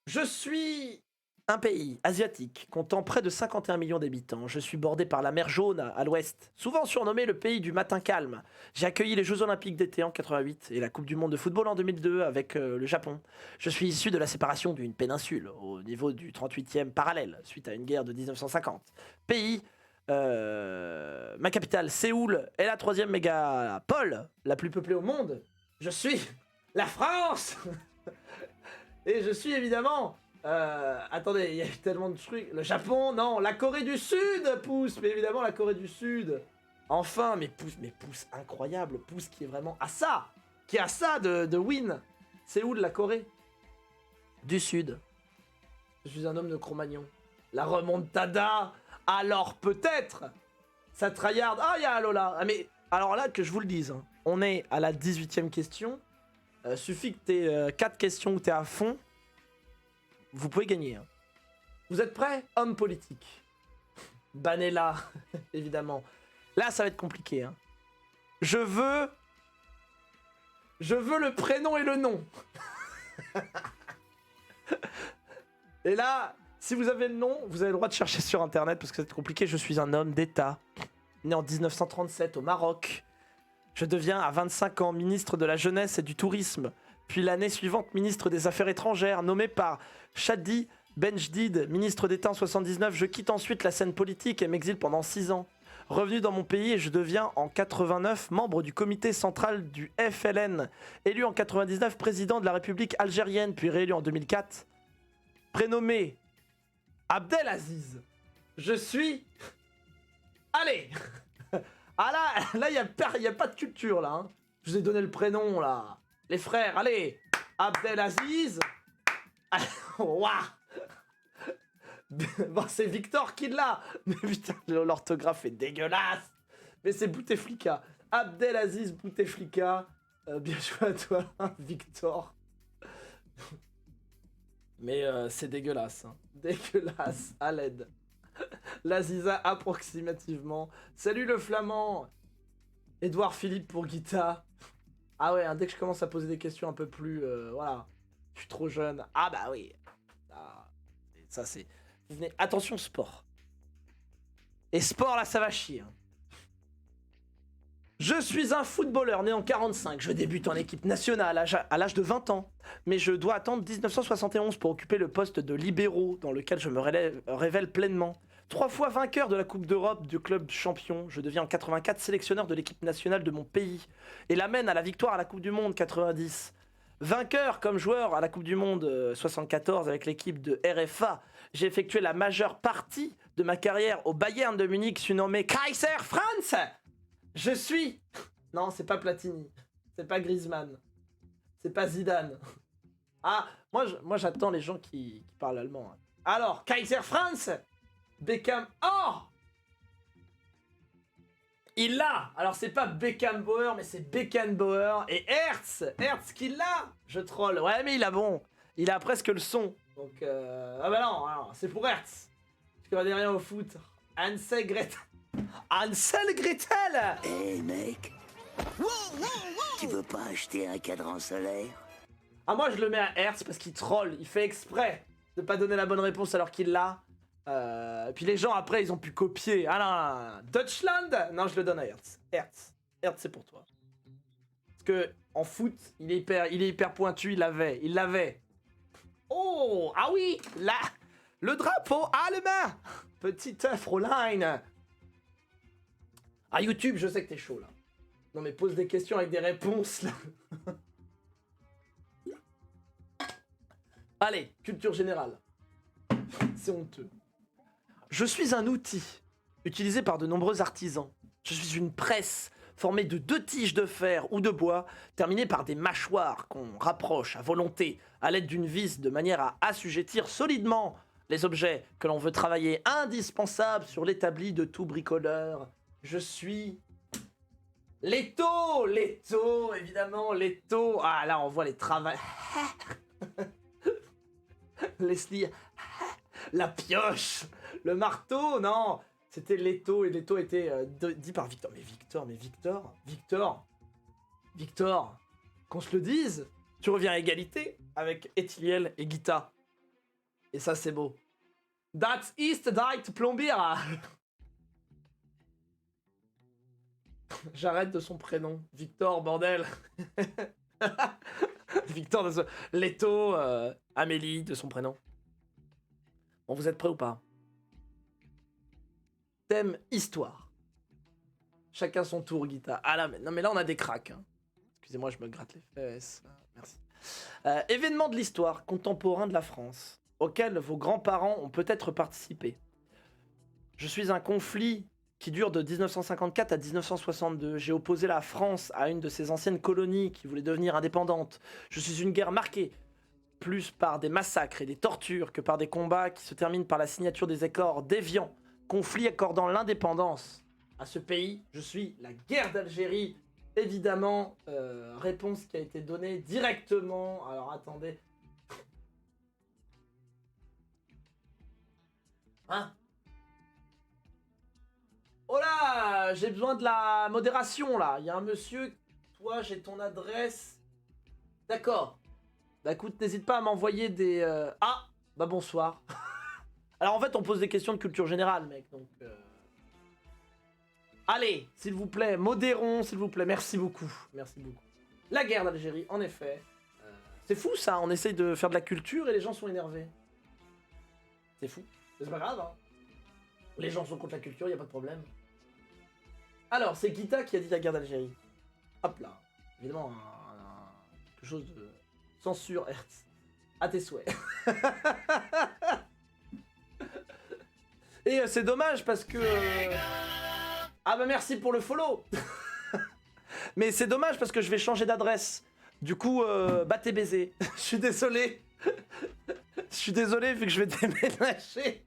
Je suis... un pays asiatique comptant près de 51 millions d'habitants. Je suis bordé par la mer Jaune à l'ouest, souvent surnommé le pays du matin calme. J'ai accueilli les Jeux Olympiques d'été en 88 et la Coupe du Monde de football en 2002 avec le Japon. Je suis issu de la séparation d'une péninsule au niveau du 38e parallèle suite à une guerre de 1950. Pays, ma capitale Séoul est la 3e mégapole la plus peuplée au monde. Je suis la France. Et je suis évidemment... attendez, il y a eu tellement de trucs. Le Japon, non, la Corée du Sud pousse, mais évidemment la Corée du Sud. Enfin, mais pousse incroyable, pousse qui est vraiment à ça, de win. C'est où de la Corée du Sud? Je suis un homme de Cro-Magnon. La remontada, alors peut-être, ça tryhard. Ah, il y a Alola. Ah, mais alors là, que je vous le dise, hein, on est à la 18e question. Suffit que t'aies 4 questions où t'es à fond. Vous pouvez gagner. Hein. Vous êtes prêts? Homme politique. Banella, évidemment. Là, ça va être compliqué. Hein. Je veux le prénom et le nom. Et là, si vous avez le nom, vous avez le droit de chercher sur Internet parce que c'est compliqué. Je suis un homme d'État, né en 1937 au Maroc. Je deviens à 25 ans ministre de la Jeunesse et du Tourisme. Puis l'année suivante, ministre des Affaires étrangères, nommé par Chadi Benjdid, ministre d'État en 79. Je quitte ensuite la scène politique et m'exile pendant 6 ans. Revenu dans mon pays, et je deviens en 89 membre du comité central du FLN. Élu en 99 président de la République algérienne, puis réélu en 2004. Prénommé Abdelaziz. Je suis... Allez. Ah là, il y a pas de culture, là. Hein. Je vous ai donné le prénom, là. Les frères, allez. Abdelaziz. Waouh. Bon, c'est Victor qui l'a. Mais putain, l'orthographe est dégueulasse. Mais c'est Bouteflika. Abdelaziz Bouteflika. Bien joué à toi, Victor. Mais c'est dégueulasse. Hein. Dégueulasse, à l'aide. L'Aziza approximativement. Salut le flamand. Édouard Philippe pour Guita. Ah ouais, hein, dès que je commence à poser des questions un peu plus... voilà. Je suis trop jeune. Ah bah oui. Ah, ça c'est... Vous venez... Attention sport. Et sport là ça va chier. Hein. Je suis un footballeur né en 45. Je débute en équipe nationale à l'âge de 20 ans. Mais je dois attendre 1971 pour occuper le poste de libéraux dans lequel je me révèle pleinement. 3 fois vainqueur de la Coupe d'Europe du club champion, je deviens en 84 sélectionneur de l'équipe nationale de mon pays et l'amène à la victoire à la Coupe du Monde 90. Vainqueur comme joueur à la Coupe du Monde 74 avec l'équipe de RFA, j'ai effectué la majeure partie de ma carrière au Bayern de Munich surnommé Kaiser Franz. Je suis... Non, c'est pas Platini, c'est pas Griezmann, c'est pas Zidane. Ah, moi j'attends les gens qui parlent allemand. Hein. Alors, Kaiser Franz Beckham... Oh, il l'a. Alors c'est pas Beckenbauer, mais c'est Beckenbauer. Et Hertz qui l'a. Je troll. Ouais, mais il a bon. Il a presque le son. Donc, ah bah non, alors, c'est pour Hertz. Je connais rien au foot. Hansel Gretel. Hansel Gretel. Hey mec, tu veux pas acheter un cadran solaire? Ah moi je le mets à Hertz parce qu'il troll. Il fait exprès de pas donner la bonne réponse alors qu'il l'a. Puis les gens après ils ont pu copier. Ah non, Deutschland. Non, je le donne à Hertz. Hertz c'est pour toi. Parce que en foot, il est hyper pointu, il l'avait. Oh, ah oui, là, le drapeau allemand. Petit œuf Fräulein. Ah YouTube, je sais que t'es chaud là. Non mais pose des questions avec des réponses là. Allez, culture générale. C'est honteux. Je suis un outil utilisé par de nombreux artisans. Je suis une presse formée de 2 tiges de fer ou de bois terminées par des mâchoires qu'on rapproche à volonté à l'aide d'une vis de manière à assujettir solidement les objets que l'on veut travailler, indispensables sur l'établi de tout bricoleur. Je suis... l'étau, évidemment, l'étau. Ah là on voit les travails. Leslie... La pioche, le marteau, non, c'était l'étau et l'étau était dit par Victor. Mais Victor, qu'on se le dise, tu reviens à égalité avec Ethiliel et Guita. Et ça c'est beau. That's East Dight Plombier. J'arrête de son prénom. Victor, bordel. Victor de son... L'étau, Amélie de son prénom. Bon, vous êtes prêts ou pas? Thème histoire. Chacun son tour, Guita. Ah là, mais là on a des cracks. Hein. Excusez-moi, je me gratte les fesses. Merci. Événement de l'histoire contemporain de la France, auquel vos grands-parents ont peut-être participé. Je suis un conflit qui dure de 1954 à 1962. J'ai opposé la France à une de ses anciennes colonies qui voulait devenir indépendante. Je suis une guerre marquée plus par des massacres et des tortures que par des combats qui se terminent par la signature des accords d'Évian, conflit accordant l'indépendance à ce pays. Je suis la guerre d'Algérie, évidemment. Réponse qui a été donnée directement. Alors attendez. Hein? Oh là, j'ai besoin de la modération là. Il y a un monsieur, toi j'ai ton adresse. D'accord. Bah écoute, n'hésite pas à m'envoyer des... Ah, bah bonsoir. Alors en fait, on pose des questions de culture générale, mec, donc... Allez, s'il vous plaît, modérons, s'il vous plaît, merci beaucoup. Merci beaucoup. La guerre d'Algérie, en effet. C'est fou ça, on essaye de faire de la culture et les gens sont énervés. C'est fou. C'est pas grave, hein. Les gens sont contre la culture, y a pas de problème. Alors, c'est Guita qui a dit la guerre d'Algérie. Hop là. Évidemment, quelque chose de... Censure Hertz. À tes souhaits. Et c'est dommage parce que... Ah bah merci pour le follow. Mais c'est dommage parce que je vais changer d'adresse. Du coup, battez baiser. Je suis désolé. Je suis désolé vu que je vais déménager.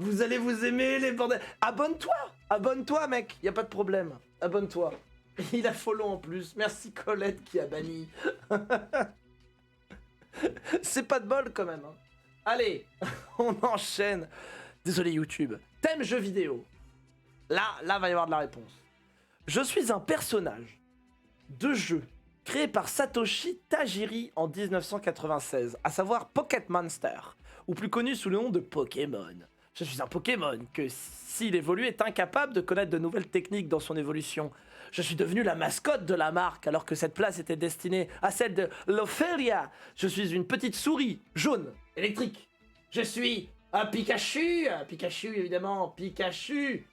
Vous allez vous aimer les bordels. Abonne-toi mec, y a pas de problème. Abonne-toi. Il a follow en plus. Merci Colette qui a banni. C'est pas de bol quand même. Hein. Allez, on enchaîne. Désolé YouTube. Thème jeu vidéo. Là va y avoir de la réponse. Je suis un personnage de jeu créé par Satoshi Tajiri en 1996, à savoir Pocket Monster, ou plus connu sous le nom de Pokémon. Je suis un Pokémon que, s'il évolue, est incapable de connaître de nouvelles techniques dans son évolution. Je suis devenu la mascotte de la marque, alors que cette place était destinée à celle de Loferia. Je suis une petite souris jaune, électrique. Je suis un Pikachu, évidemment, Pikachu.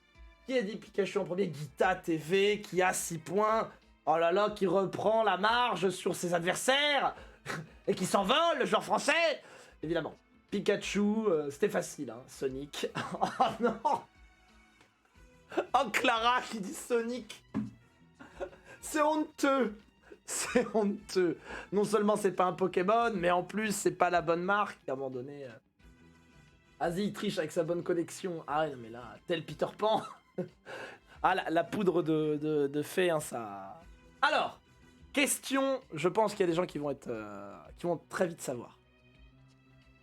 Qui a dit Pikachu en premier? Guita TV, qui a 6 points. Oh là là, qui reprend la marge sur ses adversaires et qui s'envole, le joueur français. Évidemment. Pikachu, c'était facile, hein, Sonic. Oh non. Oh Clara qui dit Sonic. C'est honteux. C'est honteux. Non seulement c'est pas un Pokémon, mais en plus c'est pas la bonne marque. À un moment donné... Vas-y, il triche avec sa bonne connexion. Ah ouais, non mais là, tel Peter Pan. Ah, la poudre de fée, hein, ça... Alors, question, je pense qu'il y a des gens qui vont très vite savoir.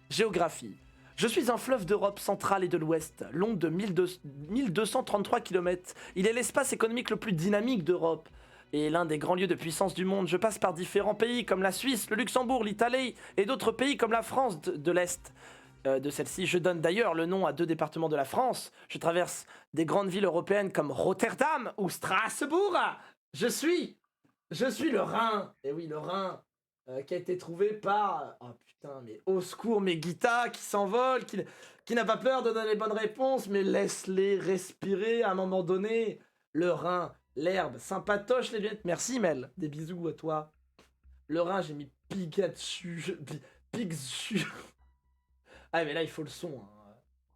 Géographie. Je suis un fleuve d'Europe centrale et de l'Ouest, long de 1233 km. Il est l'espace économique le plus dynamique d'Europe et l'un des grands lieux de puissance du monde. Je passe par différents pays comme la Suisse, le Luxembourg, l'Italie et d'autres pays comme la France de l'Est. De celle-ci, je donne d'ailleurs le nom à 2 départements de la France. Je traverse des grandes villes européennes comme Rotterdam ou Strasbourg. Je suis le Rhin. Et oui, le Rhin, qui a été trouvé par... Oh putain, mais au secours, mes Guita qui s'envolent, qui n'a pas peur de donner les bonnes réponses, mais laisse-les respirer à un moment donné. Le Rhin, l'herbe, sympatoche les lunettes. Merci Mel, des bisous à toi. Le Rhin, j'ai mis Pikachu. Pikachu. Ah mais là il faut le son. Hein.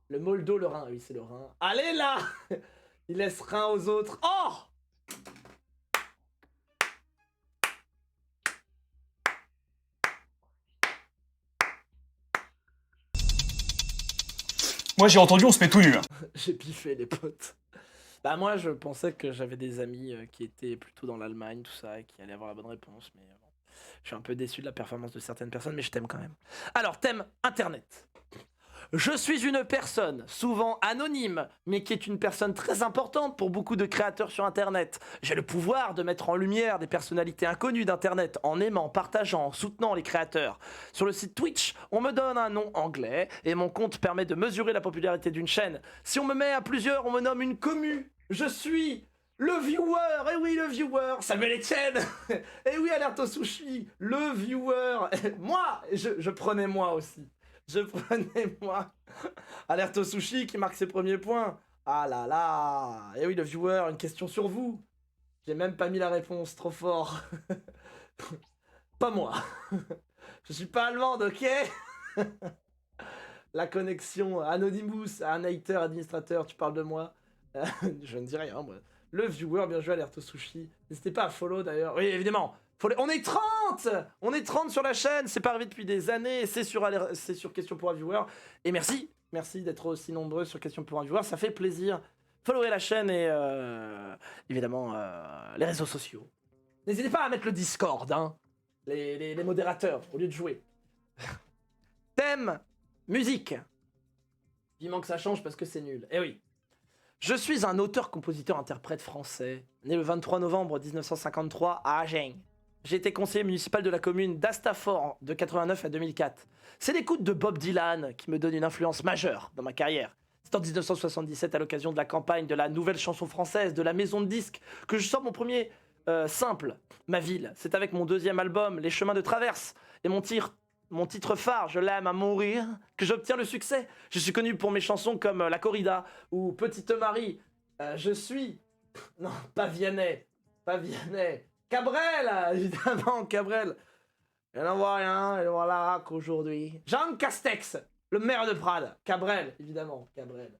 Le Moldo, le Rhin, oui c'est le Rhin. Allez là. Il laisse Rhin aux autres. Oh. Moi j'ai entendu on se met tout nu. Hein. J'ai piffé les potes. Bah moi je pensais que j'avais des amis qui étaient plutôt dans l'Allemagne, tout ça, et qui allaient avoir la bonne réponse, mais bon. Je suis un peu déçu de la performance de certaines personnes, mais je t'aime quand même. Alors, thème Internet. Je suis une personne, souvent anonyme, mais qui est une personne très importante pour beaucoup de créateurs sur Internet. J'ai le pouvoir de mettre en lumière des personnalités inconnues d'Internet en aimant, partageant, en soutenant les créateurs. Sur le site Twitch, on me donne un nom anglais et mon compte permet de mesurer la popularité d'une chaîne. Si on me met à plusieurs, on me nomme une commu. Je suis... le viewer, eh oui le viewer, Samuel Etienne, eh oui Alerte au Sushi, le viewer, moi, je prenais moi aussi, je prenais moi, Alerte au Sushi qui marque ses premiers points, ah là là, eh oui le viewer, une question sur vous, j'ai même pas mis la réponse, trop fort, pas moi, je suis pas allemande, ok. La connexion, Anonymous, un hater, administrateur, tu parles de moi, je ne dis rien moi. Le viewer, bien joué, Alerte au Sushi. N'hésitez pas à follow d'ailleurs. Oui, évidemment. On est 30. On est 30 sur la chaîne. C'est pas arrivé depuis des années. C'est sur Question pour un viewer. Et merci. Merci d'être aussi nombreux sur Question pour un viewer. Ça fait plaisir. Followez la chaîne et évidemment les réseaux sociaux. N'hésitez pas à mettre le Discord, hein. Les modérateurs, au lieu de jouer. Thème musique. Vivement que ça change parce que c'est nul. Eh oui. Je suis un auteur-compositeur-interprète français, né le 23 novembre 1953 à Agen. J'ai été conseiller municipal de la commune d'Astafort de 89 à 2004. C'est l'écoute de Bob Dylan qui me donne une influence majeure dans ma carrière. C'est en 1977, à l'occasion de la campagne de la nouvelle chanson française de la maison de disques, que je sors mon premier simple, Ma ville. C'est avec mon deuxième album, Les chemins de traverse, et mon titre phare, Je l'aime à mourir, que j'obtiens le succès. Je suis connu pour mes chansons comme La Corrida ou Petite Marie. Je suis... Non, pas Vianney. Cabrel, évidemment, Cabrel. Elle n'en voit rien, elle voit la raque aujourd'hui. Jean Castex, le maire de Prades. Cabrel, évidemment, Cabrel.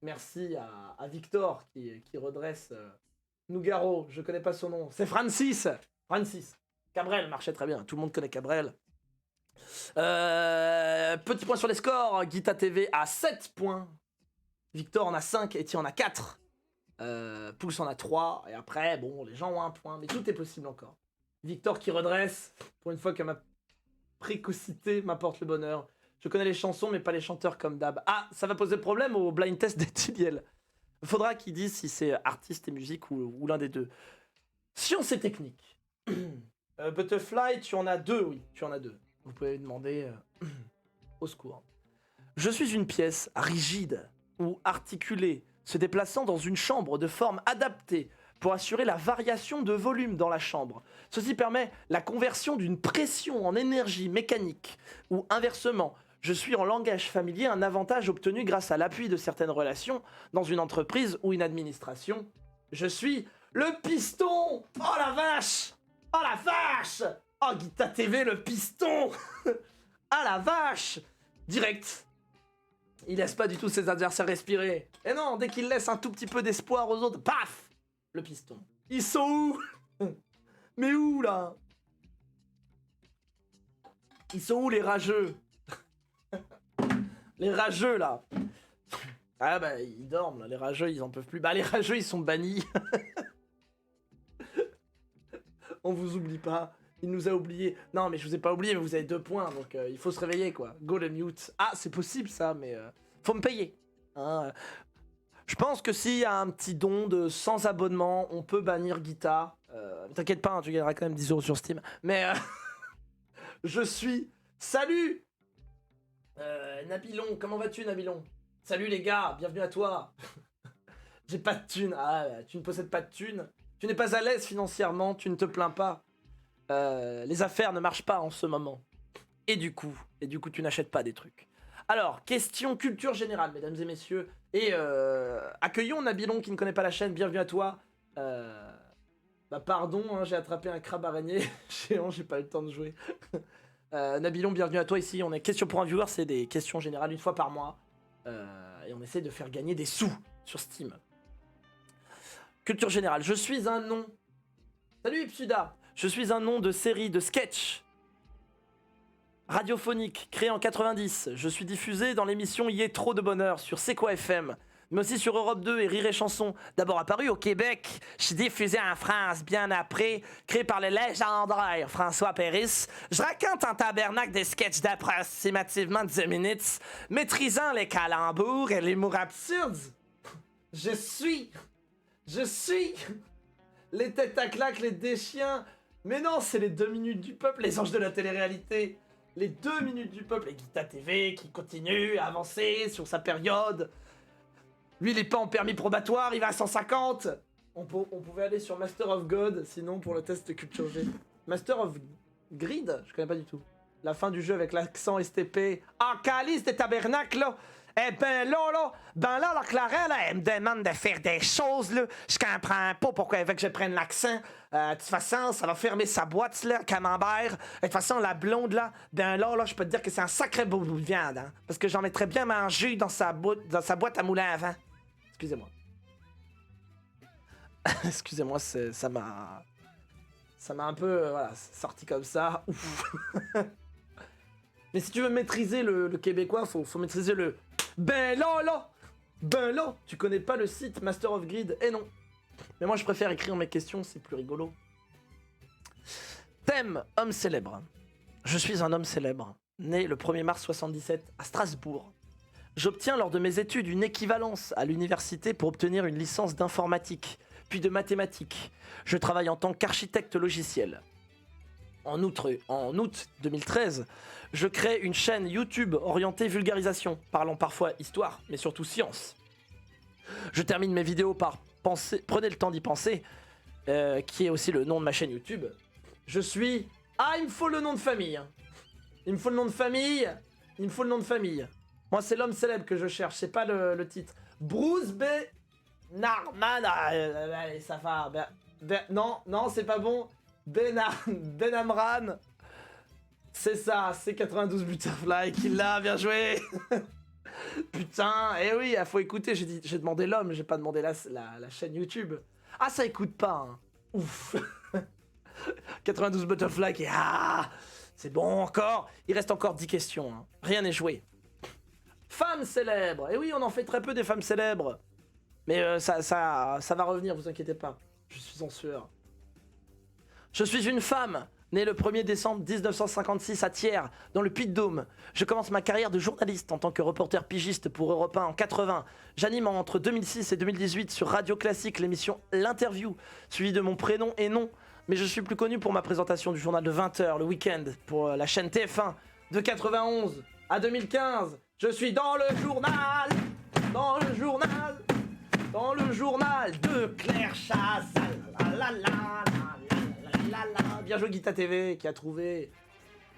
Merci à Victor qui redresse Nougaro, je connais pas son nom. C'est Francis. Cabrel marchait très bien, tout le monde connaît Cabrel. Petit point sur les scores, Guita TV à 7 points. Victor en a 5, Etienne en a 4. Pouce en a 3. Et après, bon, les gens ont un point. Mais tout est possible encore. Victor qui redresse. Pour une fois que ma précocité m'apporte le bonheur. Je connais les chansons, mais pas les chanteurs comme d'hab. Ah, ça va poser problème au blind test d'Etienne. Faudra qu'il dise si c'est artiste et musique ou l'un des deux. Science et technique. Butterfly, tu en as 2, oui, tu en as 2. Vous pouvez lui demander au secours. Je suis une pièce rigide ou articulée, se déplaçant dans une chambre de forme adaptée pour assurer la variation de volume dans la chambre. Ceci permet la conversion d'une pression en énergie mécanique ou inversement. Je suis en langage familier un avantage obtenu grâce à l'appui de certaines relations dans une entreprise ou une administration. Je suis le piston. Oh la vache. Oh la vache. Oh Guita TV le piston. Ah la vache. Direct. Il laisse pas du tout ses adversaires respirer. Et non, dès qu'il laisse un tout petit peu d'espoir aux autres, paf. Le piston. Ils sont où? Mais où là? Ils sont où les rageux? Les rageux là. Ah bah ils dorment là, les rageux ils en peuvent plus. Bah les rageux ils sont bannis. On vous oublie pas. Il nous a oubliés. Non mais je vous ai pas oublié mais vous avez 2 points donc il faut se réveiller quoi. Go le mute. Ah c'est possible ça mais faut me payer. Hein, je pense que s'il y a un petit don de 100 abonnements, on peut bannir Guita. T'inquiète pas, hein, tu gagneras quand même 10 € sur Steam. Mais je suis... Salut Nabilon, comment vas-tu Nabilon? Salut les gars, bienvenue à toi. J'ai pas de thunes. Ah, tu ne possèdes pas de thunes. Tu n'es pas à l'aise financièrement, tu ne te plains pas. Les affaires ne marchent pas en ce moment. Et du coup tu n'achètes pas des trucs. Alors, question culture générale, mesdames et messieurs. Et accueillons Nabilon qui ne connaît pas la chaîne, bienvenue à toi. Bah pardon, hein, j'ai attrapé un crabe araignée géant, j'ai pas eu le temps de jouer. Nabilon, bienvenue à toi ici. On est question pour un viewer, c'est des questions générales une fois par mois. Et on essaie de faire gagner des sous sur Steam. Culture générale, je suis un nom. Salut Ipsuda. Je suis un nom de série de sketch radiophonique créé en 90. Je suis diffusé dans l'émission Y est trop de bonheur sur C'est quoi FM, mais aussi sur Europe 2 et Rire et Chanson. D'abord apparu au Québec, je suis diffusé en France bien après, créé par le légendaire François Péris. Je raconte en tabernacle des sketchs d'approximativement 10 minutes, maîtrisant les calembours et l'humour absurde. Je suis les têtes à claques, les déchiens. Mais non, c'est les 2 minutes du peuple, les anges de la télé-réalité. Les 2 minutes du peuple, et Guita TV qui continue à avancer sur sa période. Lui, il est pas en permis probatoire, il va à 150. On pouvait aller sur Master of God, sinon pour le test culture G. Master of Grid, je connais pas du tout. La fin du jeu avec l'accent STP. Ah, calice des tabernacles, là. Eh ben là, la Clara, là, elle me demande de faire des choses, là. Je comprends pas pourquoi elle veut que je prenne l'accent. De toute façon, ça va fermer sa boîte, là, camembert. De toute façon, la blonde, là, ben là, je peux te dire que c'est un sacré bout de viande, hein. Parce que j'en mettrais bien manger dans sa boîte à moulin à vent. Excusez-moi. Excusez-moi, ça m'a un peu, voilà, sorti comme ça. Ouf. Mais si tu veux maîtriser le québécois, faut maîtriser le... Ben là, tu connais pas le site Master of Grid? Eh non. Mais moi je préfère écrire mes questions, c'est plus rigolo. Thème, homme célèbre. Je suis un homme célèbre, né le 1er mars 77 à Strasbourg. J'obtiens lors de mes études une équivalence à l'université pour obtenir une licence d'informatique, puis de mathématiques. Je travaille en tant qu'architecte logiciel. En août 2013, je crée une chaîne YouTube orientée vulgarisation, parlant parfois histoire, mais surtout science. Je termine mes vidéos par prenez le temps d'y penser, qui est aussi le nom de ma chaîne YouTube. Je suis... Ah, il me faut le nom de famille. Il me faut le nom de famille. Moi, c'est l'homme célèbre que je cherche, c'est pas le titre. Bruce B. Narman. Allez, ça va. Non, c'est pas bon. Ben Amran, c'est ça, c'est 92 Butterfly qui l'a, bien joué. Putain, eh oui, faut écouter, j'ai demandé l'homme, j'ai pas demandé la chaîne YouTube. Ah, ça écoute pas, hein. Ouf. 92 Butterfly qui... Ah, c'est bon encore, il reste encore 10 questions, hein. Rien n'est joué. Femmes célèbres. Et oui, on en fait très peu des femmes célèbres. Mais ça va revenir, vous inquiétez pas. Je suis en sueur. Je suis une femme, née le 1er décembre 1956 à Thiers, dans le Puy-de-Dôme. Je commence ma carrière de journaliste en tant que reporter pigiste pour Europe 1 en 80. J'anime entre 2006 et 2018 sur Radio Classique l'émission L'Interview, suivie de mon prénom et nom. Mais je suis plus connu pour ma présentation du journal de 20h le week-end pour la chaîne TF1 de 91 à 2015. Je suis dans le journal de Claire Chazal. La, la, la, la, la. Bien joué Guita TV qui a trouvé.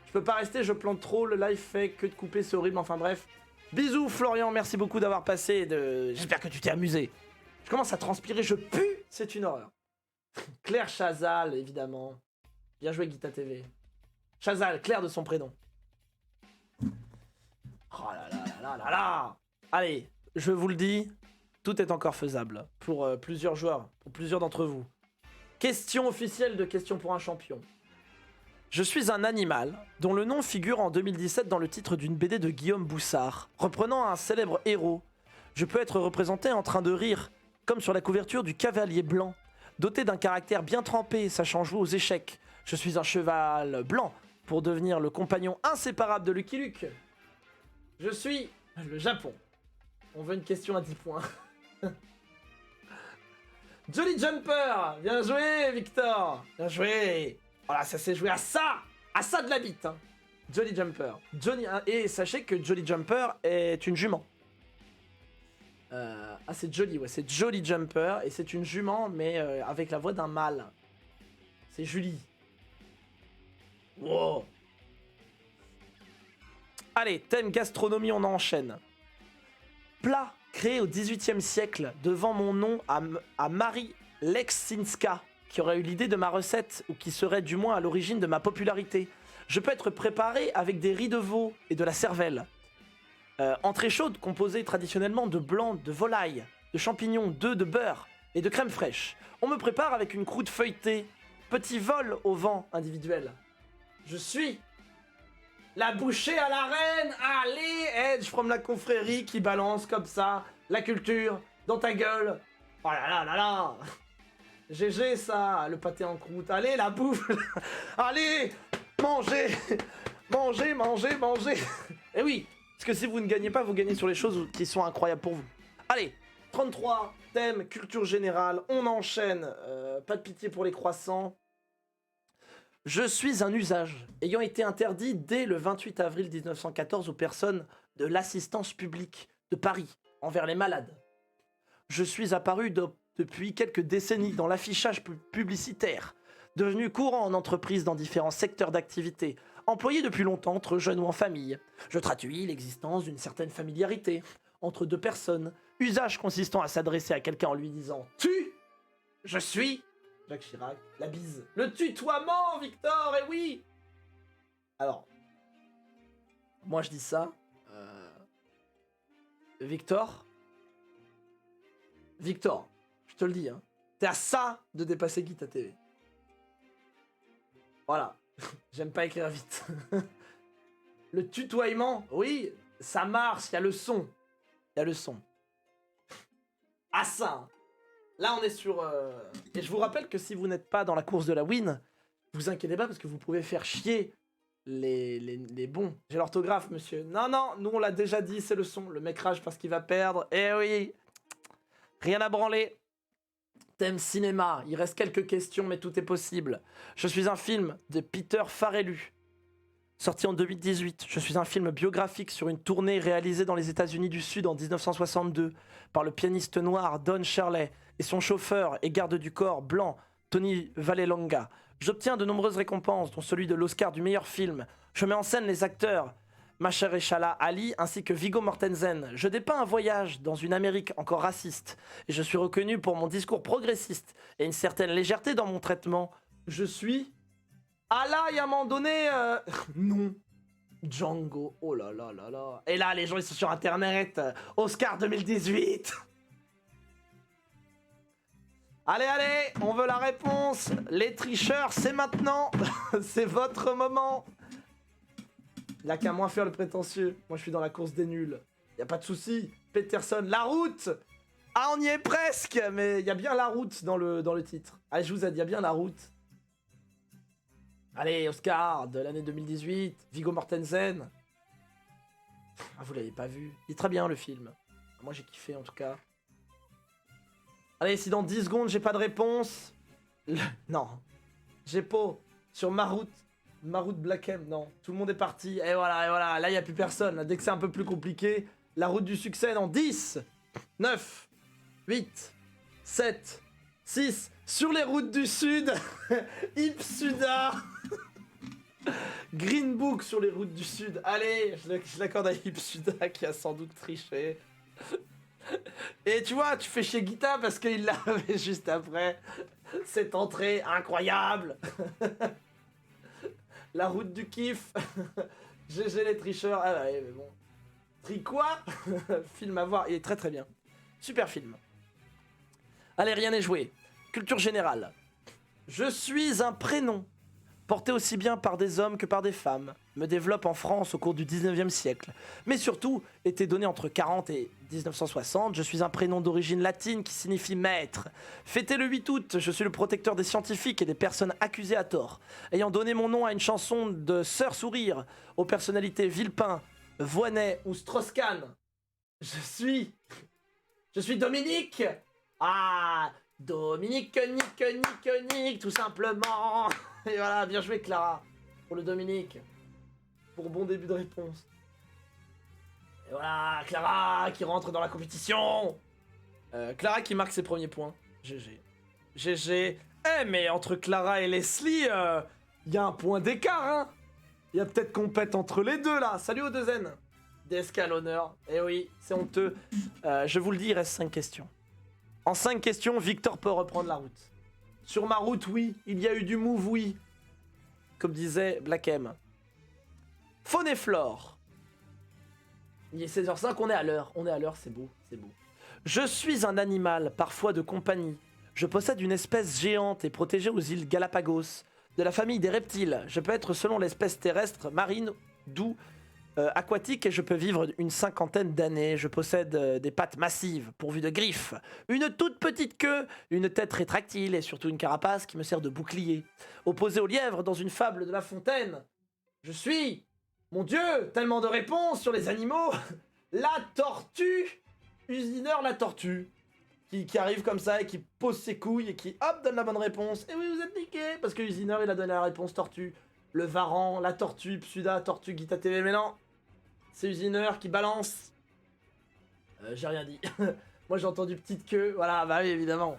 Je peux pas rester, je plante trop, le live fait que de couper, c'est horrible, enfin bref. Bisous Florian, merci beaucoup d'avoir passé. J'espère que tu t'es amusé. Je commence à transpirer, je pue, c'est une horreur. Claire Chazal, évidemment. Bien joué Guita TV. Chazal, Claire de son prénom. Oh là là là là là là. Allez, je vous le dis, tout est encore faisable pour plusieurs joueurs, pour plusieurs d'entre vous. Question officielle de Question pour un champion. Je suis un animal dont le nom figure en 2017 dans le titre d'une BD de Guillaume Boussard, reprenant un célèbre héros. Je peux être représenté en train de rire, comme sur la couverture du Cavalier Blanc, doté d'un caractère bien trempé, sachant jouer aux échecs. Je suis un cheval blanc pour devenir le compagnon inséparable de Lucky Luke. Je suis le Japon. On veut une question à 10 points. Jolly Jumper. Bien joué, Victor. Bien joué. Voilà, ça s'est joué à ça de la bite. Hein. Jolly Jumper. Et sachez que Jolly Jumper est une jument. C'est Jolly, ouais, c'est Jolly Jumper. Et c'est une jument, mais avec la voix d'un mâle. C'est Julie. Wow. Allez, thème gastronomie, on enchaîne. Plat créé au XVIIIe siècle devant mon nom à Marie Leksinska, qui aurait eu l'idée de ma recette, ou qui serait du moins à l'origine de ma popularité. Je peux être préparé avec des riz de veau et de la cervelle. Entrée chaude composée traditionnellement de blanc de volaille, de champignons, d'œufs, de beurre et de crème fraîche. On me prépare avec une croûte feuilletée. Petit vol au vent individuel. Je suis la bouchée à la reine. Allez, Edge from la confrérie qui balance comme ça la culture dans ta gueule. Oh là là là là. GG ça, le pâté en croûte. Allez, la bouffe. Allez, mangez. Mangez, mangez, mangez. Et oui, parce que si vous ne gagnez pas, vous gagnez sur les choses qui sont incroyables pour vous. Allez, 33, thème, culture générale. On enchaîne. Pas de pitié pour les croissants. Je suis un usage ayant été interdit dès le 28 avril 1914 aux personnes de l'assistance publique de Paris envers les malades. Je suis apparu depuis quelques décennies dans l'affichage publicitaire, devenu courant en entreprise dans différents secteurs d'activité, employé depuis longtemps entre jeunes ou en famille. Je traduis l'existence d'une certaine familiarité entre deux personnes, usage consistant à s'adresser à quelqu'un en lui disant « Tu, je suis » Jacques Chirac, la bise. Le tutoiement, Victor, et oui. Alors, moi je dis ça. Victor, je te le dis, hein, t'es à ça de dépasser Guita TV. Voilà, j'aime pas écrire vite. Le tutoiement, oui, ça marche, il y a le son. Il y a le son. À ça, hein. Là, on est sur... Et je vous rappelle que si vous n'êtes pas dans la course de la win, vous inquiétez pas parce que vous pouvez faire chier les bons. J'ai l'orthographe, monsieur. Non, non, nous, on l'a déjà dit, c'est le son. Le mec rage parce qu'il va perdre. Eh oui. Rien à branler. Thème cinéma. Il reste quelques questions, mais tout est possible. Je suis un film de Peter Farrelly, sorti en 2018. Je suis un film biographique sur une tournée réalisée dans les États-Unis du Sud en 1962 par le pianiste noir Don Shirley et son chauffeur et garde du corps blanc Tony Vallelonga. J'obtiens de nombreuses récompenses, dont celui de l'Oscar du meilleur film. Je mets en scène les acteurs Mahershala Ali ainsi que Viggo Mortensen. Je dépeins un voyage dans une Amérique encore raciste et je suis reconnu pour mon discours progressiste et une certaine légèreté dans mon traitement. Je suis... Ah là, il y a un moment donné... Non. Django. Oh là là là là. Et là, les gens, ils sont sur Internet. Oscar 2018. Allez, allez, on veut la réponse. Les tricheurs, c'est maintenant. C'est votre moment. Il n'y a qu'à moins faire le prétentieux. Moi, je suis dans la course des nuls. Y a pas de souci. Peterson, la route. Ah, on y est presque, mais il y a bien la route dans le titre. Allez, je vous aide, il y a bien la route. Allez, Oscar de l'année 2018, Viggo Mortensen. Ah, vous l'avez pas vu. Il est très bien le film. Moi j'ai kiffé en tout cas. Allez, si dans 10 secondes j'ai pas de réponse... Non. J'ai pas. Sur Marout Black M, non. Tout le monde est parti. Et voilà. Là, il n'y a plus personne. Là, dès que c'est un peu plus compliqué, la route du succès dans 10, 9, 8, 7, 6. Sur les routes du Sud, Ipsuda. Green Book sur les routes du Sud. Allez, je l'accorde à Ipsuda qui a sans doute triché. Et tu vois, tu fais chez Guita parce qu'il l'a fait juste après. Cette entrée incroyable. La route du kiff. GG les tricheurs. Ah ouais, mais bon. Tri quoi? Film à voir. Il est très très bien. Super film. Allez, rien n'est joué. Culture générale. Je suis un prénom. Porté aussi bien par des hommes que par des femmes, me développe en France au cours du 19e siècle, mais surtout était donné entre 40 et 1960. Je suis un prénom d'origine latine qui signifie maître. Fêté le 8 août, je suis le protecteur des scientifiques et des personnes accusées à tort, ayant donné mon nom à une chanson de Sœur Sourire, aux personnalités Villepin, Voynet ou Strauss-Kahn. Je suis Dominique. Ah, Dominique, Nick, tout simplement. Et voilà, bien joué Clara, pour le Dominique, pour bon début de réponse. Et voilà, Clara qui rentre dans la compétition. Clara qui marque ses premiers points. GG. Eh mais entre Clara et Leslie, y a un point d'écart, hein. Y a peut-être compète entre les deux là. Salut aux deux N. DSK à l'honneur. Eh oui, c'est honteux. Je vous le dis, il reste 5 questions. En 5 questions, Victor peut reprendre la route. Sur ma route, oui. Il y a eu du move, oui. Comme disait Black M. Faune et flore. Il est 16h05, on est à l'heure. C'est beau. Je suis un animal, parfois de compagnie. Je possède une espèce géante et protégée aux îles Galapagos. De la famille des reptiles. Je peux être selon l'espèce terrestre, marine, doux, aquatique et je peux vivre une 50aine d'années. Je possède des pattes massives, pourvues de griffes, une toute petite queue, une tête rétractile et surtout une carapace qui me sert de bouclier. Opposé au lièvre dans une fable de La Fontaine, je suis, mon Dieu, tellement de réponses sur les animaux. La tortue, Usineur la tortue, qui arrive comme ça et qui pose ses couilles et qui hop donne la bonne réponse. Et oui, vous êtes niqués parce que Usineur il a donné la réponse tortue. Le Varan, la tortue, Psuda, tortue, Guita TV, mais non. C'est Usineur qui balance. J'ai rien dit. Moi j'ai entendu petite queue. Voilà, bah oui, évidemment.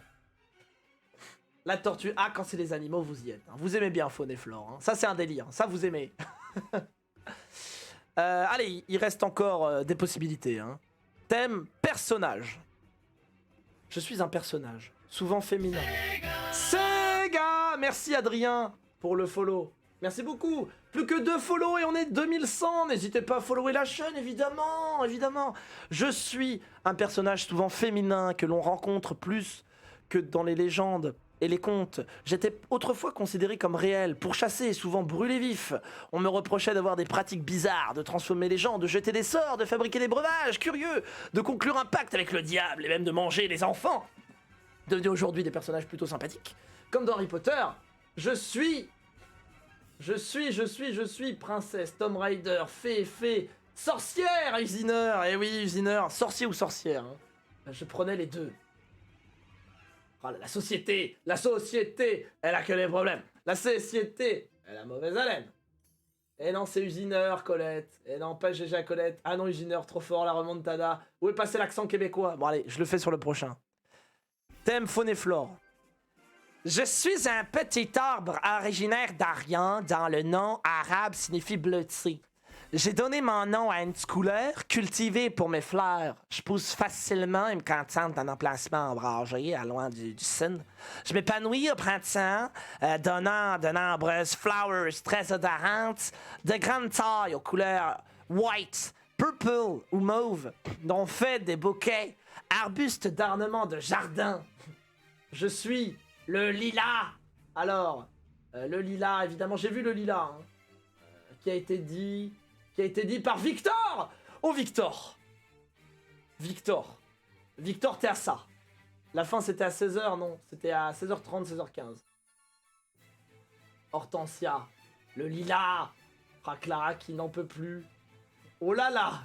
La tortue. Ah, quand c'est les animaux, vous y êtes. Hein. Vous aimez bien faune et flore. Hein. Ça, c'est un délire. Ça, vous aimez. Allez, il reste encore des possibilités. Hein. Thème personnage. Je suis un personnage, souvent féminin. Sega. Merci Adrien pour le follow. Merci beaucoup. Plus que 2 follow et on est 2100. N'hésitez pas à follower la chaîne, évidemment. Je suis un personnage souvent féminin que l'on rencontre plus que dans les légendes et les contes. J'étais autrefois considéré comme réel, pourchassé et souvent brûlé vif. On me reprochait d'avoir des pratiques bizarres, de transformer les gens, de jeter des sorts, de fabriquer des breuvages curieux, de conclure un pacte avec le diable et même de manger les enfants. Devenus aujourd'hui des personnages plutôt sympathiques. Comme dans Harry Potter, je suis princesse, Tomb Raider, fée, sorcière, Usineur. Eh oui, Usineur, sorcier ou sorcière. Hein. Je prenais les deux. Oh, la société, elle a que les problèmes. La société, elle a mauvaise haleine. Et non, c'est Usineur, Colette. Et non, pas GG à Colette. Ah non, Usineur, trop fort, la remontada. Où est passé l'accent québécois? Bon allez, je le fais sur le prochain. Thème faune et flore. Je suis un petit arbre originaire d'Arian dont le nom arabe signifie bleuté. J'ai donné mon nom à une couleur cultivée pour mes fleurs. Je pousse facilement et me contente d'un emplacement ombragé à loin du sun. Je m'épanouis au printemps, donnant de nombreuses flowers très odorantes, de grande taille aux couleurs white, purple ou mauve, dont fait des bouquets, arbustes d'ornement de jardin. Je suis le lilas. Alors, le lilas, évidemment, j'ai vu le lilas, hein, qui a été dit par Victor. Oh Victor, Victor. Victor, t'es à ça. La fin, c'était à 16h, non. C'était à 16h30, 16h15. Hortensia. Le lilas. Ah, Clara qui n'en peut plus. Oh là là.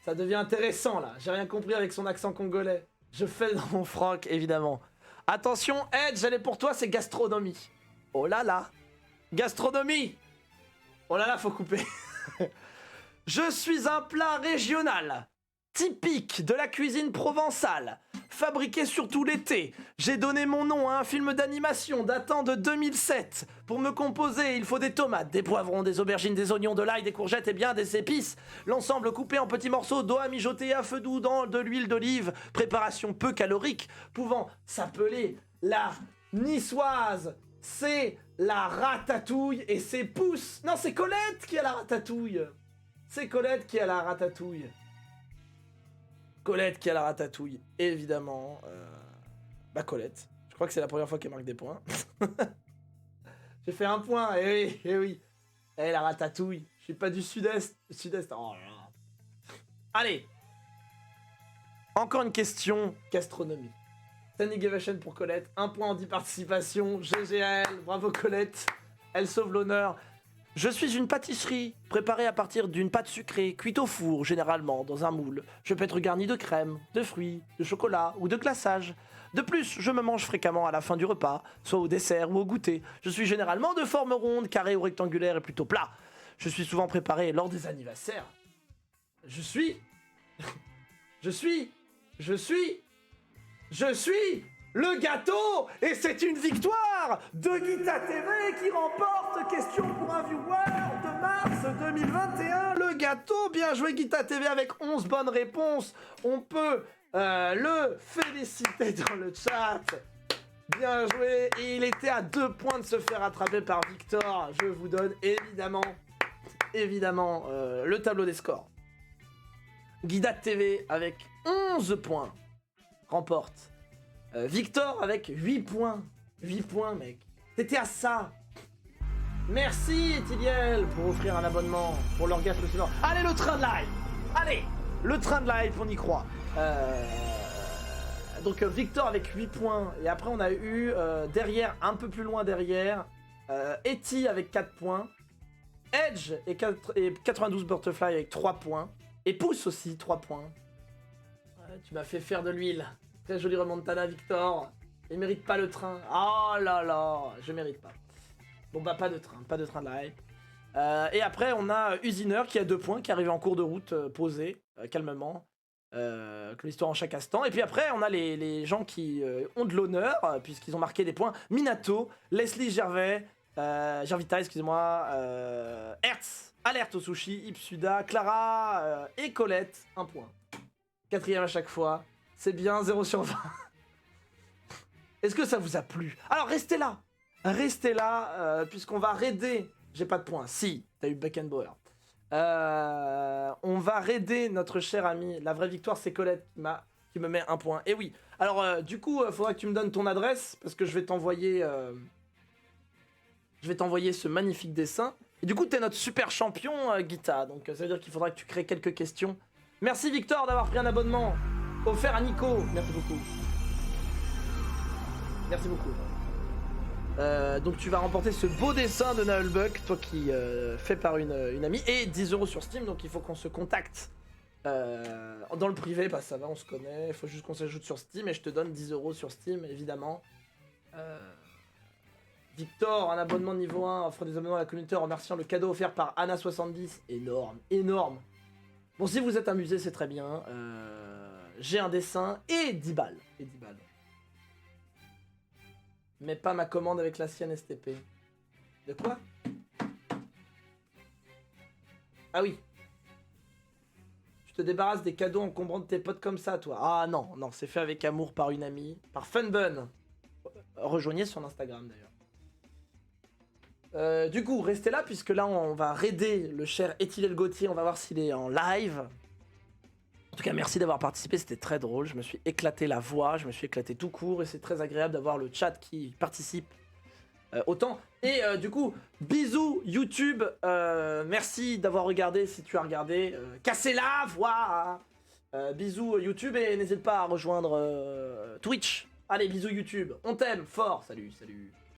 Ça devient intéressant, là. J'ai rien compris avec son accent congolais. Je fais dans mon froc, évidemment. Attention, Edge, elle est pour toi, c'est gastronomie. Oh là là. Gastronomie. Oh là là, faut couper. Je suis un plat régional, typique de la cuisine provençale, fabriqué surtout l'été. J'ai donné mon nom à un film d'animation datant de 2007. Pour me composer, il faut des tomates, des poivrons, des aubergines, des oignons, de l'ail, des courgettes et bien des épices. L'ensemble coupé en petits morceaux doit à mijoter à feu doux dans de l'huile d'olive. Préparation peu calorique, pouvant s'appeler la niçoise. C'est la ratatouille et c'est Pouce. Non, c'est Colette qui a la ratatouille. C'est Colette qui a la ratatouille. Colette qui a la ratatouille, évidemment. Bah Colette. Je crois que c'est la première fois qu'elle marque des points. J'ai fait un point, eh oui, eh oui. Eh la ratatouille. Je suis pas du sud-est. Sud-est, oh là là. Allez. Encore une question gastronomie. Standing ovation pour Colette. Un point en 10 participations. GGL, bravo Colette. Elle sauve l'honneur. Je suis une pâtisserie, préparée à partir d'une pâte sucrée, cuite au four, généralement dans un moule. Je peux être garnie de crème, de fruits, de chocolat ou de glaçage. De plus, je me mange fréquemment à la fin du repas, soit au dessert ou au goûter. Je suis généralement de forme ronde, carrée ou rectangulaire et plutôt plat. Je suis souvent préparé lors des anniversaires. Je suis le gâteau. Et c'est une victoire de Guita TV qui remporte question pour un viewer de mars 2021. Le gâteau, bien joué Guita TV avec 11 bonnes réponses. On peut le féliciter dans le chat. Bien joué. Et il était à 2 points de se faire attraper par Victor. Je vous donne évidemment le tableau des scores. Guida TV avec 11 points remporte. Victor avec 8 points. 8 points, mec. T'étais à ça. Merci, Tiliel, pour offrir un abonnement pour l'orgasme sonore. Allez, le train de live. Allez, le train de live, on y croit. Donc, Victor avec 8 points. Et après, on a eu derrière, un peu plus loin derrière, Eti avec 4 points. Edge et 92 Butterfly avec 3 points. Et Pouce aussi, 3 points. Ouais, tu m'as fait faire de l'huile. Très jolie remontada, Victor. Il mérite pas le train. Oh là là, je mérite pas. Bon bah pas de train de live. Et après on a Usiner qui a 2 points, qui arrive en cours de route, posé, calmement. Que l'histoire en chaque instant. Et puis après on a les gens qui ont de l'honneur, puisqu'ils ont marqué des points. Minato, Leslie Gervais, Gervita, excusez-moi, Hertz, Alerte au sushi, Ipsuda, Clara et Colette, 1 point. 4ème à chaque fois. C'est bien, 0 sur 20. Est-ce que ça vous a plu? Alors restez là. Restez là, puisqu'on va raider... J'ai pas de points. Si, t'as eu Beckenbauer. On va raider notre cher ami. La vraie victoire, c'est Colette qui me met 1 point. Et oui. Alors, du coup, faudra que tu me donnes ton adresse, parce que je vais t'envoyer... Je vais t'envoyer ce magnifique dessin. Et du coup, t'es notre super champion, Guita. Donc, ça veut dire qu'il faudra que tu crées quelques questions. Merci, Victor, d'avoir pris un abonnement. Offert à Nico. Merci beaucoup. Merci beaucoup. Donc tu vas remporter ce beau dessin de Nullbuck, toi qui fait par une amie, et 10 € sur Steam, donc il faut qu'on se contacte dans le privé, bah ça va, on se connaît, il faut juste qu'on s'ajoute sur Steam, et je te donne 10 € sur Steam, évidemment. Victor, un abonnement niveau 1, offre des abonnements à la communauté en remerciant le cadeau offert par Anna70, énorme, énorme. Bon, si vous êtes amusé, c'est très bien. J'ai un dessin et 10 balles. Et 10 balles. Mais pas ma commande avec la sienne STP. De quoi? Ah oui. Tu te débarrasses des cadeaux encombrants de tes potes comme ça, toi. Ah non, non, c'est fait avec amour par une amie. Par Funbun. Rejoignez son Instagram, d'ailleurs. Du coup, restez là, puisque là, on va raider le cher Ethylel Gauthier. On va voir s'il est en live. En tout cas, merci d'avoir participé, c'était très drôle. Je me suis éclaté la voix, je me suis éclaté tout court. Et c'est très agréable d'avoir le chat qui participe autant. Et du coup, bisous YouTube. Merci d'avoir regardé, si tu as regardé. Cassez la voix. Bisous YouTube et n'hésite pas à rejoindre Twitch. Allez, bisous YouTube. On t'aime fort. Salut, salut.